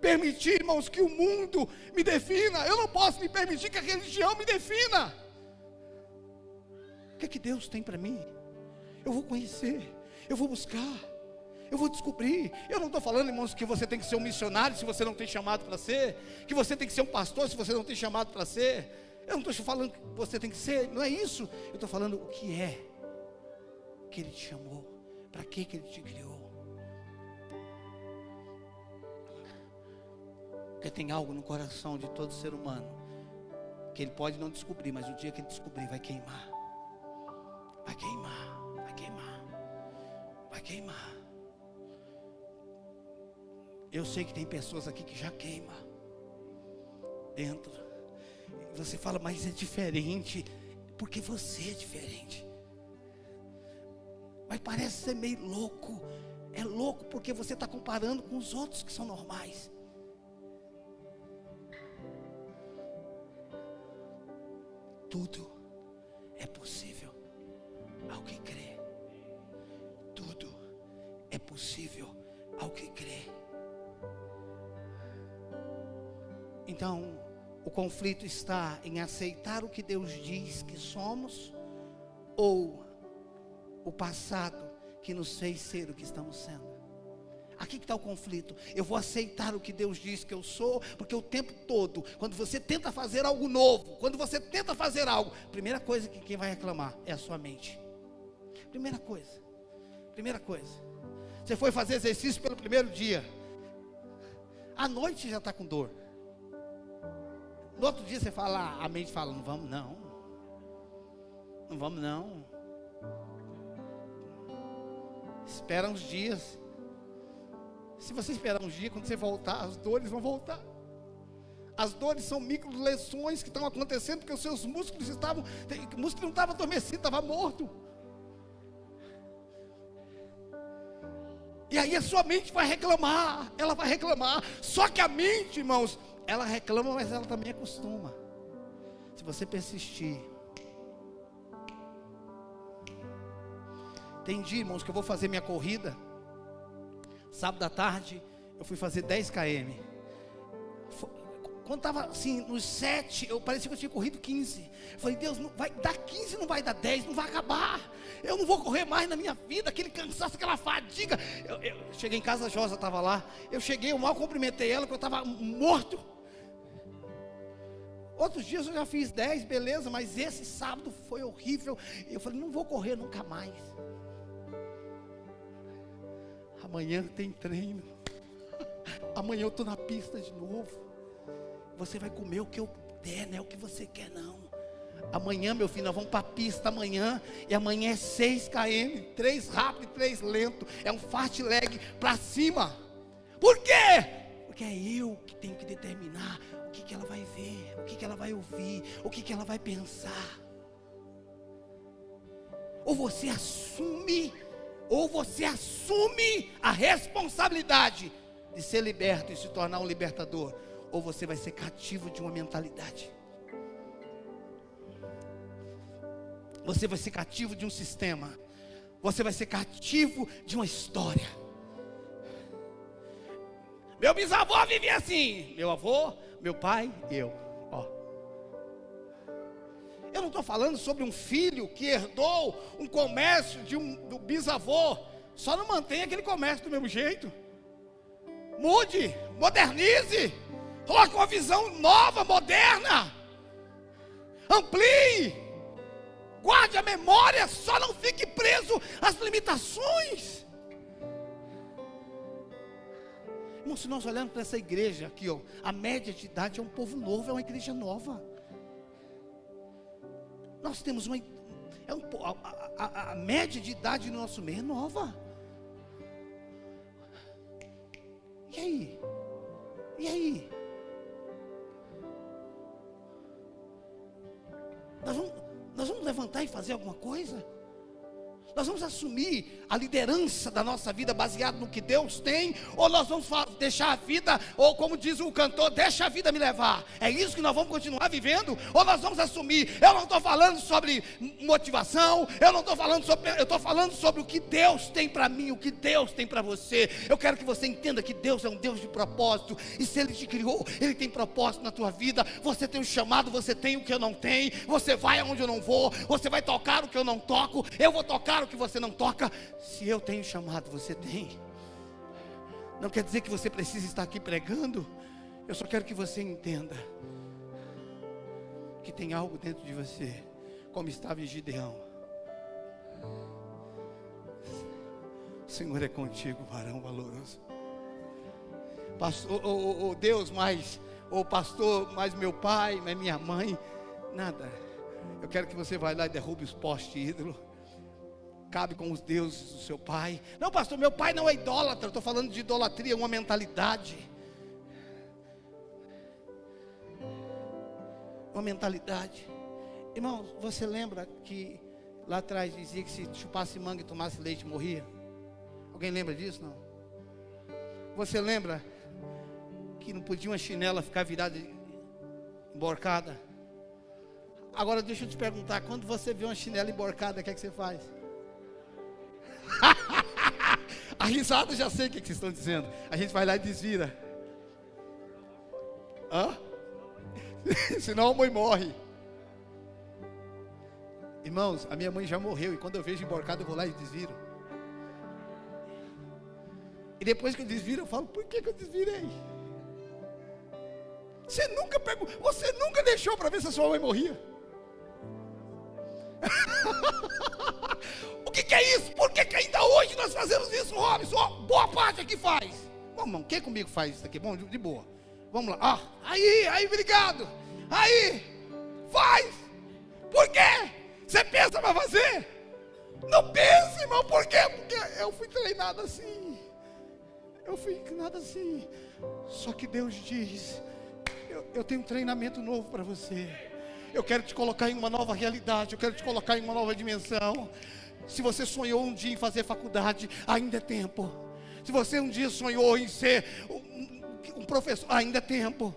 permitir, irmãos, que o mundo me defina. Eu não posso me permitir que a religião me defina. O que é que Deus tem para mim? Eu vou conhecer, eu vou buscar, eu vou descobrir. Eu não estou falando, irmãos, que você tem que ser um missionário se você não tem chamado para ser, que você tem que ser um pastor se você não tem chamado para ser. Eu não estou falando que você tem que ser, não é isso. Eu estou falando o que é que Ele te chamou, para que Ele te criou. Porque tem algo no coração de todo ser humano que ele pode não descobrir, mas o dia que ele descobrir vai queimar. Vai queimar, vai queimar, vai queimar. Eu sei que tem pessoas aqui que já queima dentro. Você fala, mas é diferente, porque você é diferente. Mas parece ser meio louco. É louco porque você está comparando com os outros que são normais. Tudo é possível ao que crê. Tudo é possível ao que crê. Então, o conflito está em aceitar o que Deus diz que somos, ou o passado que nos fez ser o que estamos sendo. Aqui que está o conflito. Eu vou aceitar o que Deus diz que eu sou, porque o tempo todo, quando você tenta fazer algo novo, quando você tenta fazer algo, a primeira coisa que quem vai reclamar é a sua mente. Primeira coisa. Você foi fazer exercício pelo primeiro dia. À noite você já está com dor. No outro dia você fala, a mente fala, não vamos não. Não vamos não. Espera uns dias. Se você esperar uns dias, quando você voltar, as dores vão voltar. As dores são micro lesões que estão acontecendo porque os seus músculos estavam, o músculo não estava adormecido, estava morto. E aí a sua mente vai reclamar, ela vai reclamar. Só que a mente, irmãos, ela reclama, mas ela também acostuma. Se você persistir. Tem dia, irmãos, que eu vou fazer minha corrida. Sábado à tarde, eu fui fazer 10 km. Quando estava assim, nos 7, eu parecia que eu tinha corrido 15. Eu falei, Deus, não vai dar 15, não vai dar 10, não vai acabar. Eu não vou correr mais na minha vida, aquele cansaço, aquela fadiga. Eu cheguei em casa, a Josa estava lá. Eu cheguei, eu mal cumprimentei ela, porque eu estava morto. Outros dias eu já fiz 10, beleza, mas esse sábado foi horrível. Eu falei, não vou correr nunca mais. Amanhã tem treino. Amanhã eu estou na pista de novo. Você vai comer o que eu der, não é o que você quer não. Amanhã, meu filho, nós vamos para a pista amanhã. E amanhã é 6 km, 3 rápido e 3 lento. É um fast leg para cima. Por quê? Porque é eu que tenho que determinar o que ela vai ver, o que ela vai ouvir, o que ela vai pensar. Ou você assume a responsabilidade de ser liberto e se tornar um libertador, ou você vai ser cativo de uma mentalidade. Você vai ser cativo de um sistema. Você vai ser cativo de uma história. Meu bisavô vivia assim. Meu avô, meu pai, eu. Eu não estou falando sobre um filho que herdou um comércio do bisavô. Só não mantenha aquele comércio do mesmo jeito. Mude, modernize. Coloque uma visão nova, moderna. Amplie. Guarde a memória. Só não fique preso às limitações. Irmão, se nós olharmos para essa igreja aqui, ó, a média de idade é um povo novo, é uma igreja nova. Nós temos a média de idade no nosso meio é nova. E aí? E aí? Nós vamos levantar e fazer alguma coisa? Nós vamos assumir a liderança da nossa vida baseado no que Deus tem? Ou nós vamos deixar a vida, ou como diz o cantor, deixa a vida me levar? É isso que nós vamos continuar vivendo? Ou nós vamos assumir? Eu não estou falando sobre motivação, eu estou falando sobre o que Deus tem para mim, o que Deus tem para você. Eu quero que você entenda que Deus é um Deus de propósito, e se Ele te criou, Ele tem propósito na tua vida. Você tem um chamado, você tem o que eu não tenho, você vai aonde eu não vou, você vai tocar o que eu não toco, eu vou tocar o que você não toca. Se eu tenho chamado, você tem. Não quer dizer que você precisa estar aqui pregando. Eu só quero que você entenda que tem algo dentro de você, como estava em Gideão. O Senhor é contigo, varão valoroso. Pastor, ou Deus mais, ou pastor mais meu pai, mais minha mãe, nada. Eu quero que você vá lá e derrube os postes ídolos. Cabe com os deuses do seu pai. Não, pastor, meu pai não é idólatra. Eu estou falando de idolatria, uma mentalidade. Uma mentalidade. Irmão, você lembra que lá atrás dizia que se chupasse manga e tomasse leite morria? Alguém lembra disso? Não? Você lembra que não podia uma chinela ficar virada, emborcada? Agora deixa eu te perguntar, quando você vê uma chinela emborcada, o que é que você faz? A risada, já sei o que vocês estão dizendo. A gente vai lá e desvira. Senão a mãe morre. Irmãos, a minha mãe já morreu, e quando eu vejo emborcado eu vou lá e desviro. E depois que eu desviro eu falo, por que eu desvirei? Você nunca deixou para ver se a sua mãe morria? O que é isso? Por que ainda hoje nós fazemos isso, Robson? Boa parte aqui faz. Bom, irmão, quem comigo faz isso aqui? Bom, de boa. Vamos lá. Aí, obrigado. Aí, faz. Por quê? Você pensa para fazer? Não pense, irmão. Por quê? Porque eu fui treinado assim. Só que Deus diz: eu tenho um treinamento novo para você. Eu quero te colocar em uma nova realidade. Eu quero te colocar em uma nova dimensão. Se você sonhou um dia em fazer faculdade, ainda é tempo. Se você um dia sonhou em ser um professor, ainda é tempo.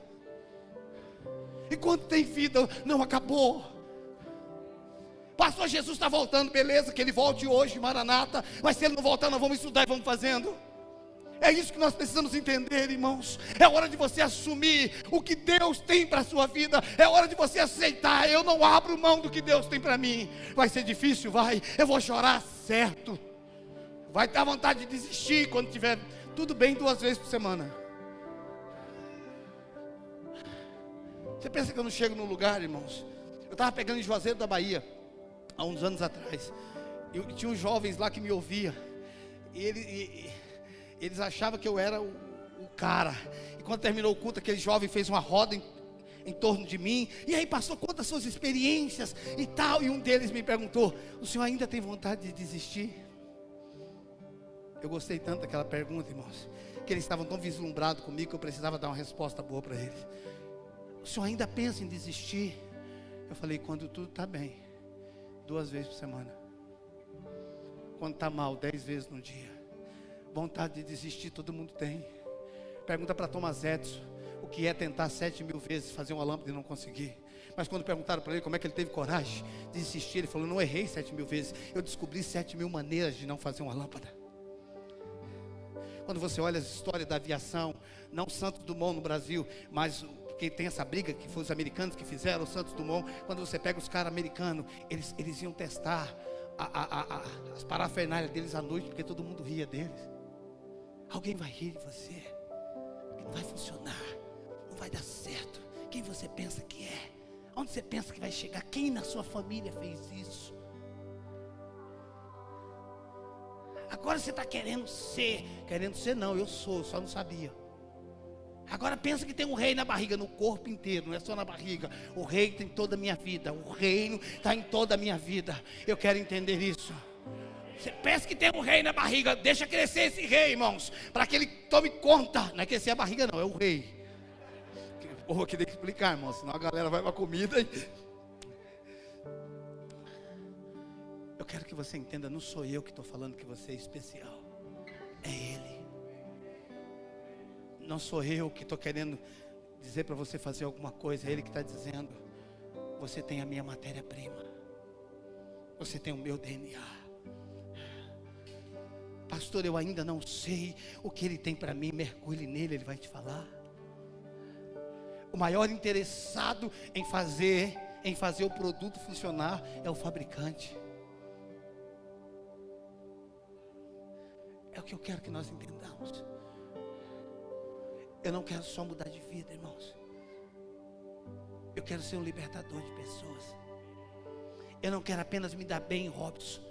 Enquanto tem vida, não acabou. Pastor, Jesus está voltando, beleza, que ele volte hoje, Maranata. Mas se ele não voltar, nós vamos estudar e vamos fazendo. É isso que nós precisamos entender, irmãos. É hora de você assumir o que Deus tem para a sua vida. É hora de você aceitar. Eu não abro mão do que Deus tem para mim. Vai ser difícil, vai. Eu vou chorar, certo. Vai dar vontade de desistir quando tiver tudo bem 2 vezes por semana. Você pensa que eu não chego num lugar, irmãos? Eu estava pegando em Juazeiro da Bahia, há uns anos atrás. E tinha uns jovens lá que me ouviam. Eles achavam que eu era o cara. E quando terminou o culto, aquele jovem fez uma roda em torno de mim. E aí, pastor, conta as suas experiências e tal. E um deles me perguntou: o senhor ainda tem vontade de desistir? Eu gostei tanto daquela pergunta, irmãos, que eles estavam tão vislumbrados comigo que eu precisava dar uma resposta boa para eles. O senhor ainda pensa em desistir? Eu falei: quando tudo está bem, 2 vezes por semana. Quando está mal, 10 vezes no dia. Vontade de desistir todo mundo tem. Pergunta para Thomas Edison o que é tentar 7.000 vezes fazer uma lâmpada e não conseguir. Mas quando perguntaram para ele como é que ele teve coragem de desistir, ele falou: não errei 7.000 vezes, eu descobri 7.000 maneiras de não fazer uma lâmpada. Quando você olha as histórias da aviação, não Santos Dumont no Brasil, mas que tem essa briga que foi os americanos que fizeram o Santos Dumont. Quando você pega os caras americanos, eles iam testar as parafernálias deles à noite, porque todo mundo ria deles. Alguém vai rir de você, que não vai funcionar, não vai dar certo. Quem você pensa que é? Onde você pensa que vai chegar? Quem na sua família fez isso? Agora você está querendo ser não, eu sou, só não sabia. Agora pensa que tem um rei na barriga, no corpo inteiro, não é só na barriga. O rei tem toda a minha vida, o reino está em toda a minha vida. Eu quero entender isso. Você pensa que tem um rei na barriga, deixa crescer esse rei, irmãos, para que ele tome conta. Não é crescer a barriga não, é o rei. Porra, que tem que explicar, irmão, senão a galera vai para a comida Eu quero que você entenda, não sou eu que estou falando que você é especial, é Ele. Não sou eu que estou querendo dizer para você fazer alguma coisa, é Ele que está dizendo: você tem a minha matéria-prima, você tem o meu DNA. Pastor, eu ainda não sei o que Ele tem para mim. Mergulhe nele, Ele vai te falar. O maior interessado em fazer o produto funcionar é o fabricante. É o que eu quero que nós entendamos. Eu não quero só mudar de vida, irmãos. Eu quero ser um libertador de pessoas. Eu não quero apenas me dar bem, Robson.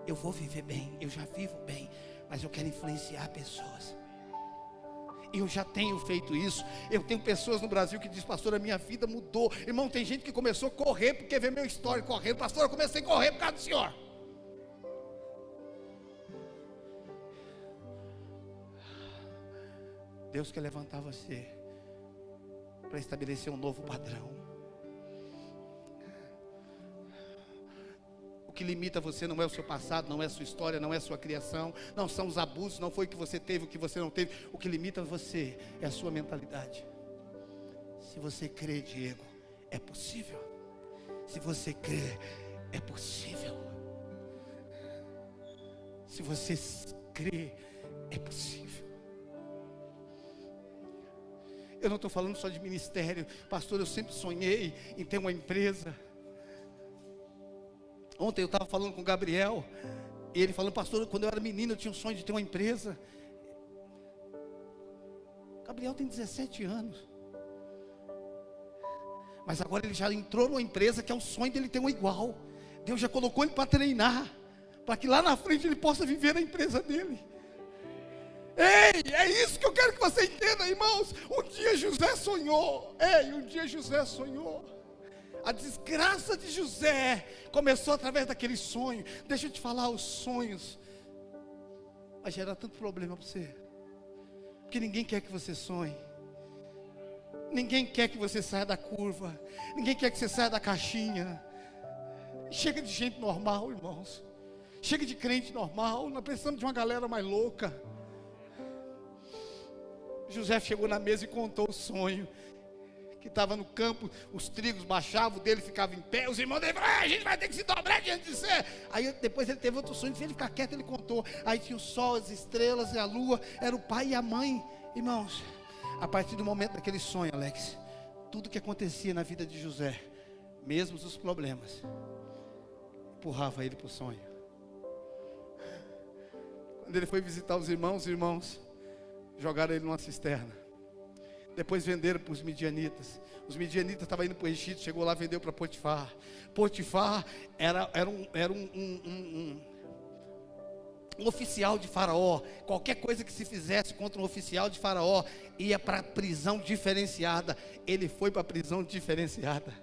Eu vou viver bem, eu já vivo bem, mas eu quero influenciar pessoas. Eu já tenho feito isso. Eu tenho pessoas no Brasil que dizem: pastor, a minha vida mudou. Irmão, tem gente que começou a correr porque vê meu histórico correndo. Pastor, eu comecei a correr por causa do senhor. Deus quer levantar você para estabelecer um novo padrão. O que limita você não é o seu passado, não é a sua história, não é a sua criação, não são os abusos, não foi o que você teve, o que você não teve. O que limita você é a sua mentalidade. Se você crê, Diego, é possível. Se você crê, é possível. Se você crê, é possível. Eu não estou falando só de ministério. Pastor, eu sempre sonhei em ter uma empresa. Ontem eu estava falando com o Gabriel, e ele falando: pastor, quando eu era menino eu tinha um sonho de ter uma empresa. Gabriel tem 17 anos. Mas agora ele já entrou numa empresa que é o sonho dele ter uma igual. Deus já colocou ele para treinar, para que lá na frente ele possa viver a empresa dele. Ei, é isso que eu quero que você entenda, irmãos. Um dia José sonhou. Um dia José sonhou. A desgraça de José começou através daquele sonho. Deixa eu te falar, os sonhos vai gerar tanto problema para você, porque ninguém quer que você sonhe. Ninguém quer que você saia da curva. Ninguém quer que você saia da caixinha. Chega de gente normal, irmãos. Chega de crente normal. Nós precisamos de uma galera mais louca. José chegou na mesa e contou o sonho. Que estava no campo, os trigos baixavam, o dele ficava em pé. Os irmãos dele falaram: a gente vai ter que se dobrar diante de você. Aí depois ele teve outro sonho, se ele ficar quieto, ele contou. Aí tinha o sol, as estrelas e a lua. Era o pai e a mãe. Irmãos, a partir do momento daquele sonho, Alex, tudo que acontecia na vida de José, mesmo os problemas, empurrava ele para o sonho. Quando ele foi visitar os irmãos jogaram ele numa cisterna. Depois venderam para os midianitas. Os midianitas estavam indo para o Egito, chegou lá, vendeu para Potifar. Potifar era um oficial de Faraó. Qualquer coisa que se fizesse contra um oficial de Faraó ia para a prisão diferenciada. Ele foi para a prisão diferenciada.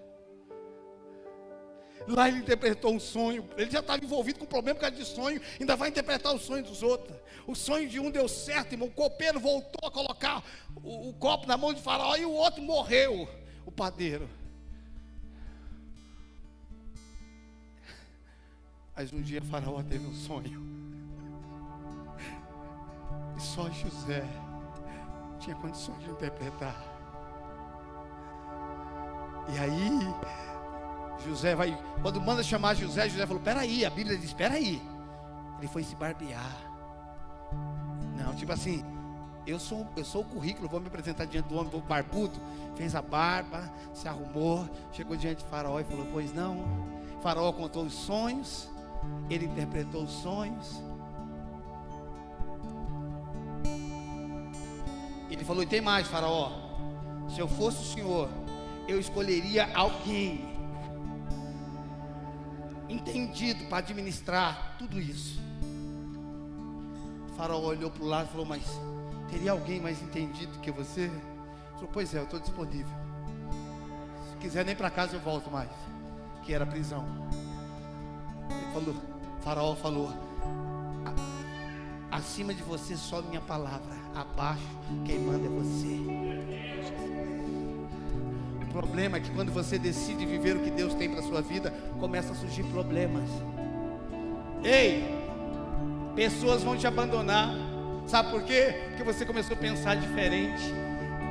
Lá ele interpretou um sonho. Ele já estava envolvido com o problema por causa de sonho. Ainda vai interpretar o sonho dos outros. O sonho de um deu certo, irmão. O copeiro voltou a colocar o copo na mão de Faraó e o outro morreu, o padeiro. Mas um dia Faraó teve um sonho. E só José tinha condições de interpretar. E aí José vai, quando manda chamar José, José falou: peraí, a Bíblia diz, peraí. Ele foi se barbear. Não, tipo assim, eu sou o currículo, vou me apresentar diante do homem, vou barbudo. Fez a barba, se arrumou, chegou diante de Faraó e falou: pois não. Faraó contou os sonhos, ele interpretou os sonhos. Ele falou: e tem mais, Faraó, se eu fosse o senhor, eu escolheria alguém entendido para administrar tudo isso. O Faraó olhou para o lado e falou: mas teria alguém mais entendido que você? Ele falou: pois é, eu estou disponível. Se quiser nem para casa eu volto mais. Que era a prisão. Ele falou, Faraó falou: acima de você só minha palavra, abaixo quem manda é você. O problema é que quando você decide viver o que Deus tem para a sua vida, começa a surgir problemas. Ei, pessoas vão te abandonar. Sabe por quê? Porque você começou a pensar diferente.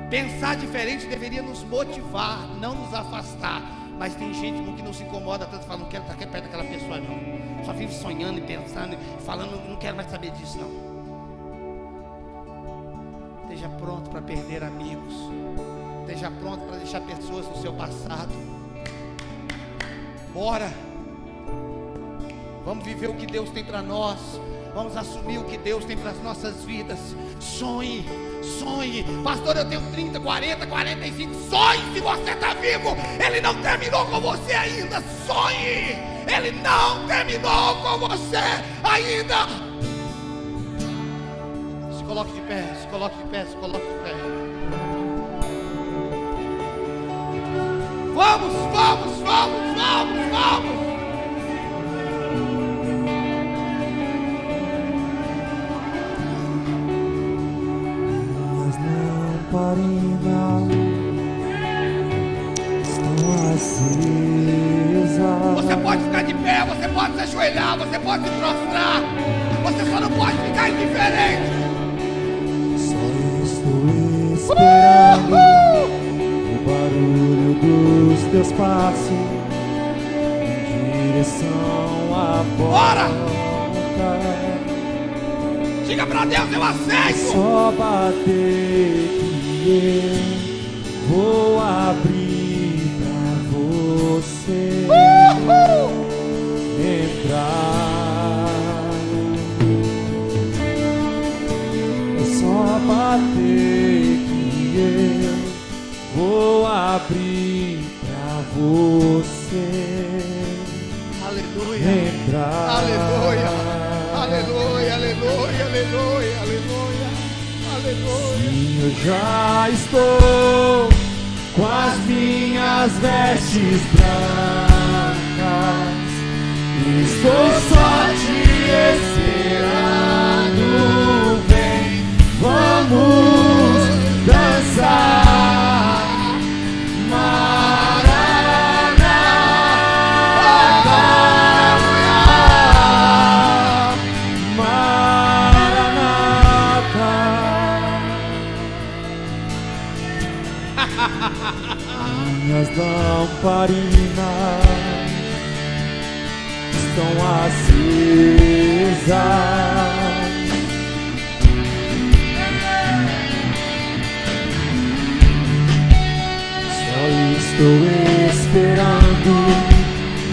Pensar diferente deveria nos motivar, não nos afastar. Mas tem gente que não se incomoda tanto, fala: não quero estar aqui perto daquela pessoa não. Só vive sonhando e pensando, falando: não quero mais saber disso não. Esteja pronto para perder amigos. Esteja pronto para deixar pessoas no seu passado. Bora. Vamos viver o que Deus tem para nós. Vamos assumir o que Deus tem para as nossas vidas. Sonhe, sonhe. Pastor, eu tenho 30, 40, 45. Sonhe se você está vivo. Ele não terminou com você ainda. Sonhe. Ele não terminou com você ainda. Se coloque de pé, se coloque de pé, se coloque de pé. Vamos, vamos, vamos, vamos, vamos. As lamparinas estão acesas. Você pode ficar de pé, você pode se ajoelhar, você pode se prostrar. Você só não pode ficar indiferente. Só estou esperando o barulho dos teus passos em direção à porta. Diga pra Deus: eu aceito. Só bater que eu vou abrir pra você entrar. Só bater que eu vou abrir pra você. Aleluia. entrar. Aleluia, aleluia, aleluia, aleluia, aleluia, aleluia. Sim, eu já estou com as minhas vestes brancas, estou só te esperando. Vem, vamos dançar. Maranata, Maranata. Minhas lamparinas estão acesas. Só estou esperando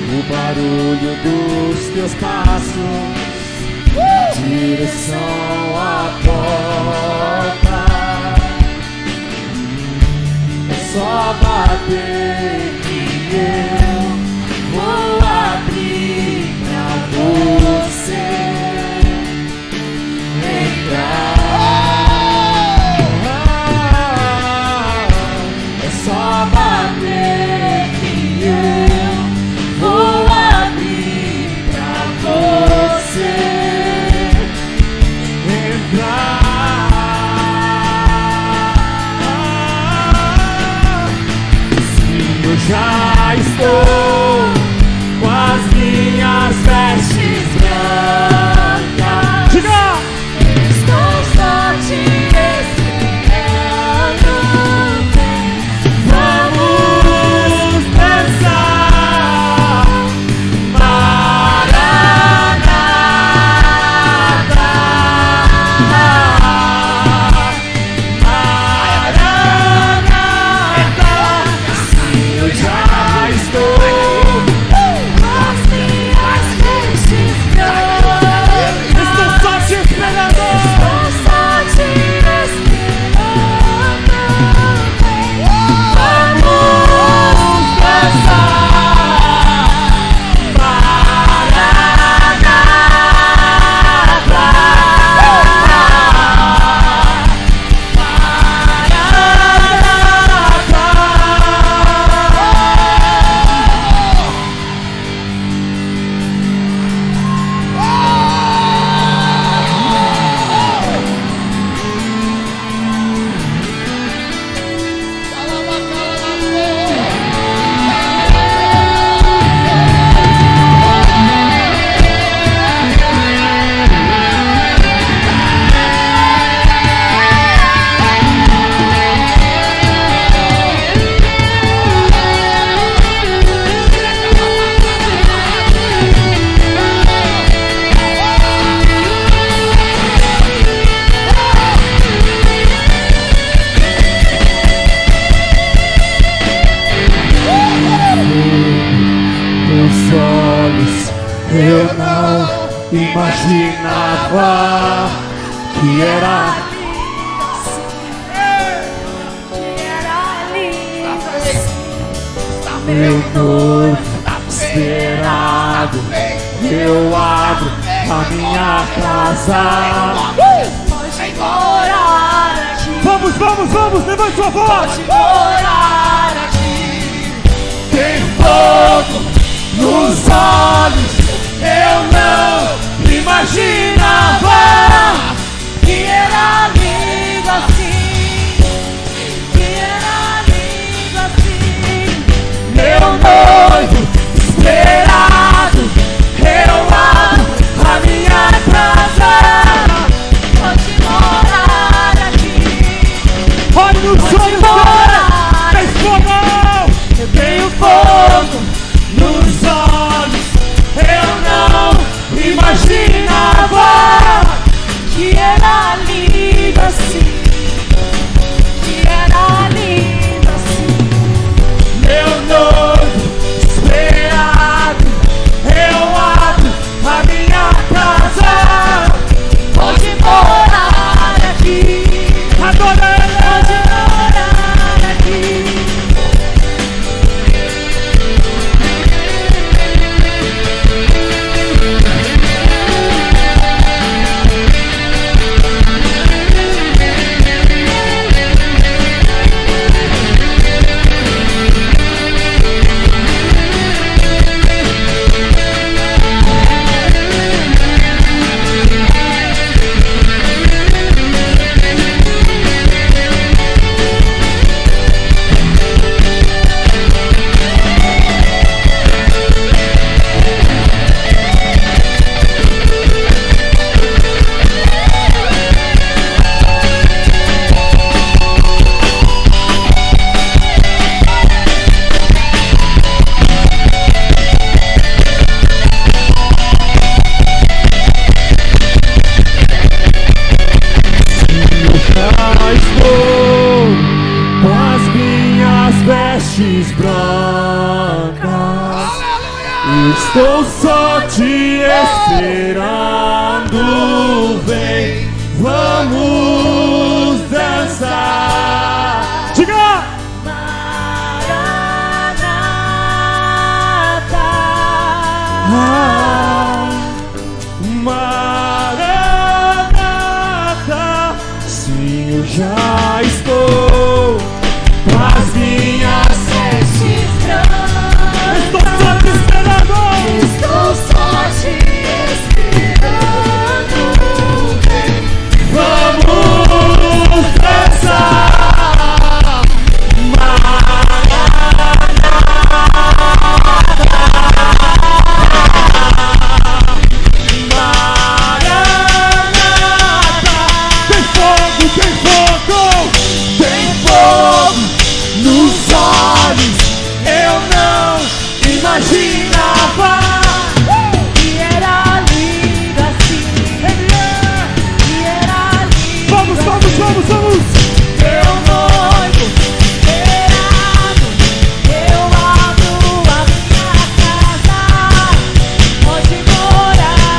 o barulho dos teus passos, direção à porta. É só bater que eu vou abrir pra você entrar. É só bater que eu vou abrir pra você entrar. Eu já estou com as minhas vestes brancas. Diga! Estou só te esperando. Vamos dançar. Maranata, eu já estou com as minhas vestes brancas. Estou só te esperando. Estou só te esperando. Vamos dançar. Maranata, teus olhos eu não imaginava que era meu noivo esperado. Eu abro a minha casa. Pode morar aqui. Vamos, vamos, vamos, levante sua voz. Pode morar aqui. Tem fogo nos olhos, eu não imaginava Que era lindo assim. Que era lindo assim. meu noivo esperado. Eu abro a minha casa. Pode morar aqui. Olhe nos olhos dele, tem fogo. Eu tenho fogo Nos Estou só te esperando, vem, vamos dançar. Diga! Maranata, sim, eu já estou com as minhas estou só te esperando. Estou só te esperando. Vamos dançar. Imaginava que era lindo assim, que era lindo. Vamos, vamos, vamos, vamos. Meu noivo esperado, eu abro a minha casa, pode morar aqui,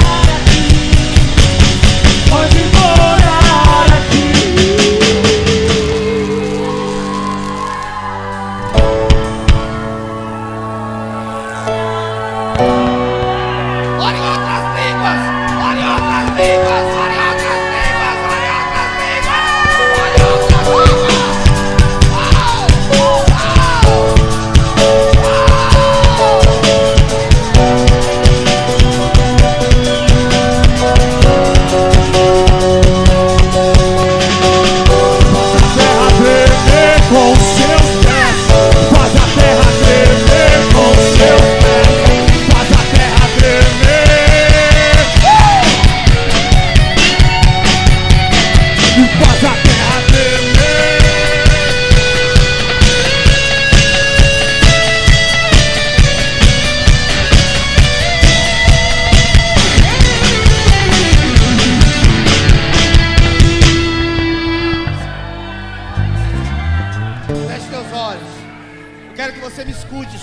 pode morar aqui.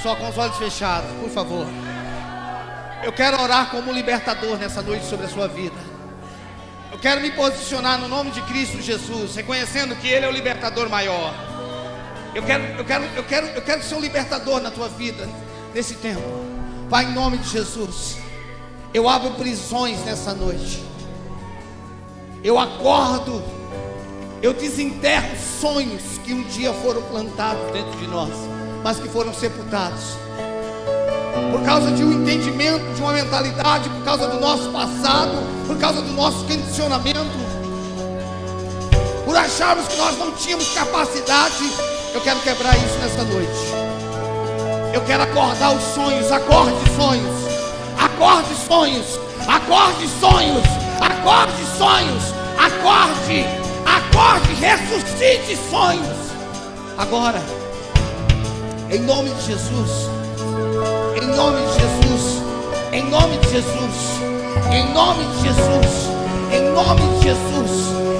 Só com os olhos fechados, por favor. Eu quero orar como libertador nessa noite sobre a sua vida. Eu quero me posicionar no nome de Cristo Jesus, reconhecendo que Ele é o libertador maior. Eu quero ser um libertador na tua vida nesse tempo. Pai, em nome de Jesus, eu abro prisões nessa noite. Eu acordo, eu desenterro sonhos que um dia foram plantados dentro de nós, mas que foram sepultados por causa de um entendimento, de uma mentalidade, por causa do nosso passado, por causa do nosso condicionamento, por acharmos que nós não tínhamos capacidade. Eu quero quebrar isso nessa noite. Eu quero acordar os sonhos. Acorde sonhos, acorde sonhos, acorde sonhos, acorde sonhos, acorde, acorde, ressuscite sonhos agora. Em nome de Jesus, em nome de Jesus, em nome de Jesus, em nome de Jesus, em nome de Jesus,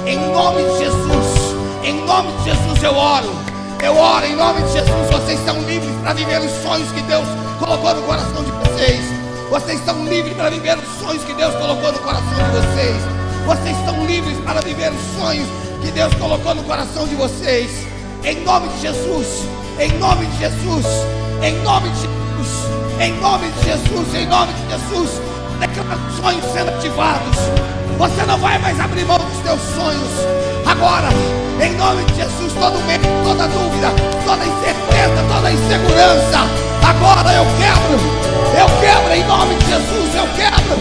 em nome de Jesus, em nome de Jesus eu oro em nome de Jesus. Vocês estão livres para viver os sonhos que Deus colocou no coração de vocês. Vocês estão livres para viver os sonhos que Deus colocou no coração de vocês. Vocês estão livres para viver os sonhos que Deus colocou no coração de vocês. Em nome de Jesus. Em nome de Jesus, em nome de Jesus, em nome de Jesus, em nome de Jesus, declaro sonhos sendo ativados. Você não vai mais abrir mão dos teus sonhos. Agora, em nome de Jesus, todo medo, toda dúvida, toda incerteza, toda insegurança, agora eu quebro em nome de Jesus, eu quebro.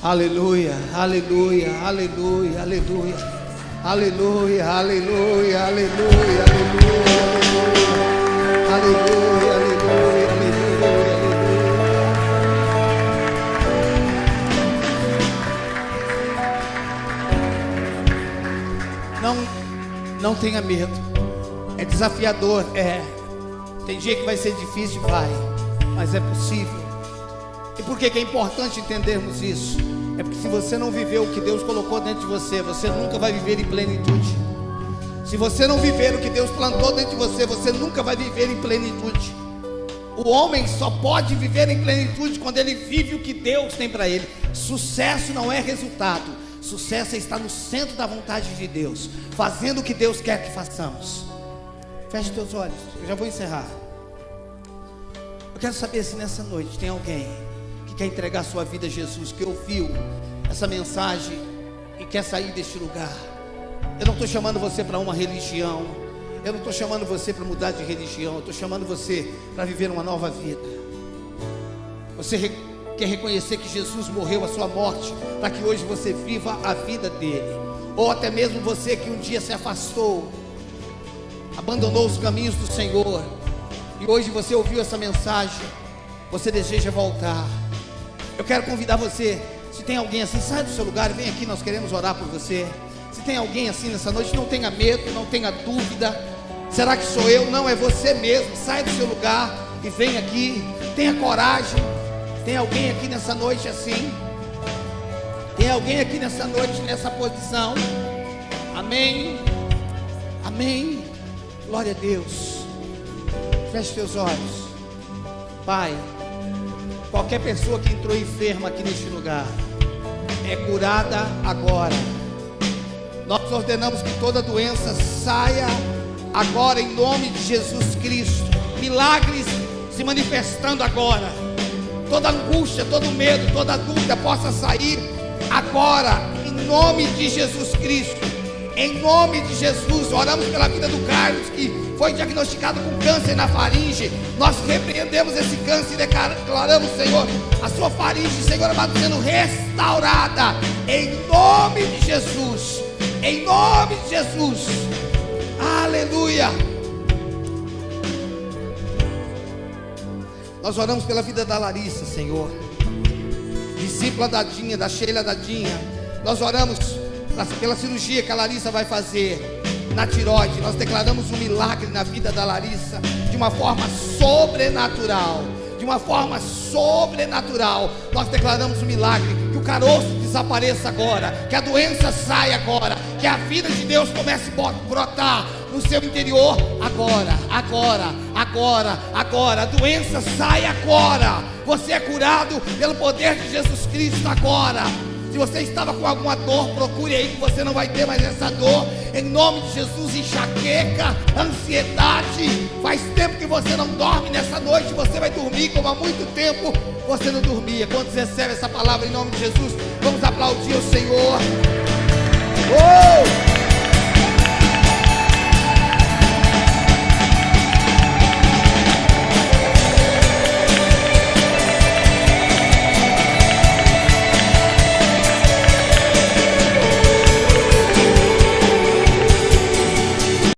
Aleluia, aleluia, aleluia, aleluia, aleluia, aleluia, aleluia, aleluia, aleluia, aleluia, aleluia, aleluia. Não tenha medo. É desafiador, tem dia que vai ser difícil, vai, mas é possível. E por que é importante entendermos isso? É porque se você não viver o que Deus colocou dentro de você, você nunca vai viver em plenitude. Se você não viver o que Deus plantou dentro de você, você nunca vai viver em plenitude. O homem só pode viver em plenitude quando ele vive o que Deus tem para ele. Sucesso não é resultado. Sucesso é estar no centro da vontade de Deus, fazendo o que Deus quer que façamos. Feche teus olhos, eu já vou encerrar. Eu quero saber se nessa noite tem alguém que quer entregar sua vida a Jesus, que ouviu essa mensagem e quer sair deste lugar. Eu não estou chamando você para uma religião, eu não estou chamando você para mudar de religião, eu estou chamando você para viver uma nova vida. Você quer reconhecer que Jesus morreu a sua morte para que hoje você viva a vida dele. Ou até mesmo você que um dia se afastou, abandonou os caminhos do Senhor, e hoje você ouviu essa mensagem, você deseja voltar. Eu quero convidar você, se tem alguém assim, sai do seu lugar e vem aqui, nós queremos orar por você. Se tem alguém assim nessa noite, não tenha medo, não tenha dúvida. Será que sou eu? Não, é você mesmo. Sai do seu lugar e vem aqui, tenha coragem. Tem alguém aqui nessa noite assim? Tem alguém aqui nessa noite nessa posição? Amém? Amém? Glória a Deus. Feche teus olhos. Pai, qualquer pessoa que entrou enferma aqui neste lugar é curada agora. Nós ordenamos que toda doença saia agora em nome de Jesus Cristo. Milagres se manifestando agora. Toda angústia, todo medo, toda dúvida possa sair agora, em nome de Jesus Cristo. Em nome de Jesus, oramos pela vida do Carlos, que foi diagnosticado com câncer na faringe. Nós repreendemos esse câncer e declaramos, Senhor, a sua faringe, Senhor amado, sendo restaurada, em nome de Jesus. Em nome de Jesus. Aleluia. Nós oramos pela vida da Larissa, Senhor, discípula da Dinha, da Sheila da Dinha. Nós oramos pela cirurgia que a Larissa vai fazer na tireoide. Nós declaramos um milagre na vida da Larissa, de uma forma sobrenatural. De uma forma sobrenatural. Nós declaramos um milagre, que o caroço desapareça agora, que a doença saia agora, que a vida de Deus comece a brotar no seu interior agora, agora, agora, agora. A doença sai agora. Você é curado pelo poder de Jesus Cristo agora. Se você estava com alguma dor, procure aí que você não vai ter mais essa dor. Em nome de Jesus, enxaqueca, ansiedade. Faz tempo que você não dorme, nessa noite você vai dormir como há muito tempo você não dormia. Quando você recebe essa palavra em nome de Jesus, vamos aplaudir o Senhor. Oh!